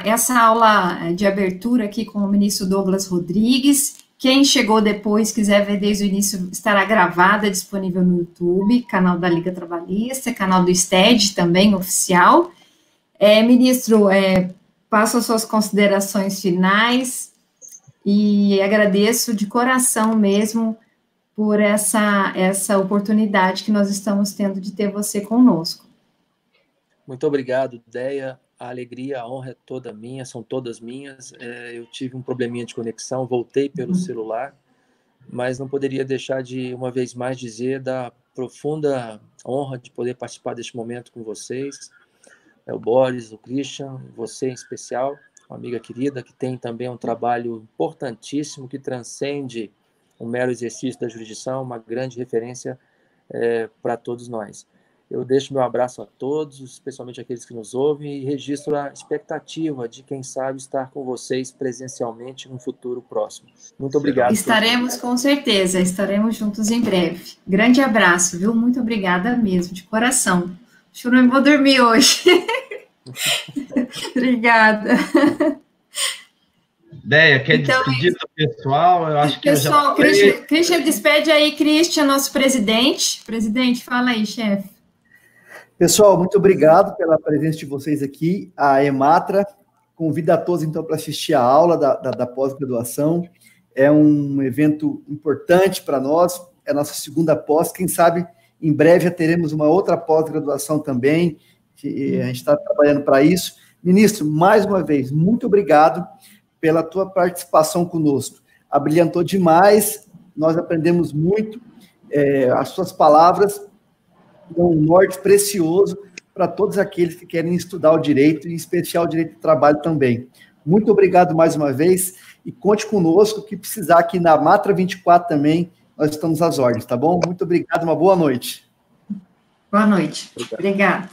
essa aula de abertura aqui com o ministro Douglas Rodrigues, quem chegou depois, quiser ver desde o início, estará gravada, disponível no YouTube, canal da Liga Trabalhista, canal do INSTED também, oficial. Ministro, passo as suas considerações finais, e agradeço de coração mesmo por essa oportunidade que nós estamos tendo de ter você conosco. Muito obrigado, Deia. A alegria, a honra é toda minha, são todas minhas. Eu tive um probleminha de conexão, voltei pelo celular, mas não poderia deixar de, uma vez mais, dizer da profunda honra de poder participar deste momento com vocês. O Boris, o Christian, você em especial, uma amiga querida, que tem também um trabalho importantíssimo, que transcende o mero exercício da jurisdição, uma grande referência para todos nós. Eu deixo meu abraço a todos, especialmente aqueles que nos ouvem, e registro a expectativa de, quem sabe, estar com vocês presencialmente no futuro próximo. Muito obrigado. Estaremos, com certeza, estaremos juntos em breve. Grande abraço, viu? Muito obrigada mesmo, de coração. Acho que eu não vou dormir hoje. Obrigada. Deia, quer despedir do pessoal? Eu acho que pessoal, Christian, despede aí, Christian, nosso presidente. Presidente, fala aí, chefe. Pessoal, muito obrigado pela presença de vocês aqui. A EMATRA convida a todos, então, para assistir a aula da pós-graduação. É um evento importante para nós, é a nossa segunda pós. Quem sabe, em breve, já teremos uma outra pós-graduação também, que a gente está trabalhando para isso. Ministro, mais uma vez, muito obrigado pela tua participação conosco. Abrilhantou demais, nós aprendemos muito, as suas palavras dão um norte precioso para todos aqueles que querem estudar o direito, em especial o direito do trabalho também. Muito obrigado mais uma vez e conte conosco, que precisar aqui na Matra 24 também, nós estamos às ordens, tá bom? Muito obrigado, uma boa noite. Boa noite. Obrigada.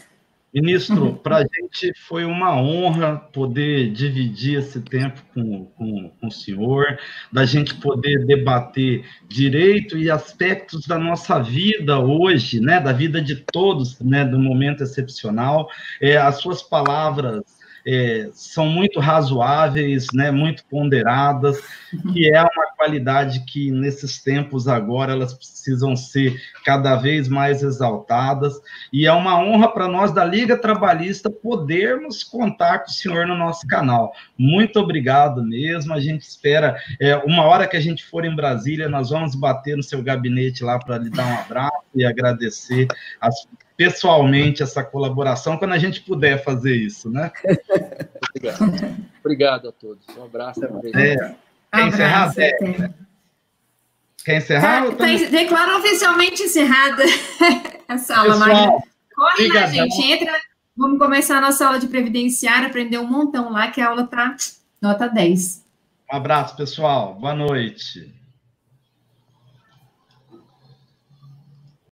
Ministro, para a gente foi uma honra poder dividir esse tempo com o senhor, da gente poder debater direito e aspectos da nossa vida hoje, né, da vida de todos, né, do momento excepcional. As suas palavras são muito razoáveis, né, muito ponderadas, que é uma qualidade que, nesses tempos agora, elas precisam ser cada vez mais exaltadas, e é uma honra para nós da Liga Trabalhista podermos contar com o senhor no nosso canal. Muito obrigado mesmo, a gente espera, uma hora que a gente for em Brasília, nós vamos bater no seu gabinete lá para lhe dar um abraço e agradecer pessoalmente essa colaboração, quando a gente puder fazer isso, né? Obrigado. Obrigado a todos. Um abraço. Quer encerrar? Quer encerrar? Declaro oficialmente encerrada essa aula, Maria. Corre lá, gente. Entra. Vamos começar a nossa aula de previdenciário, aprender um montão lá, que a aula está nota 10. Um abraço, pessoal. Boa noite.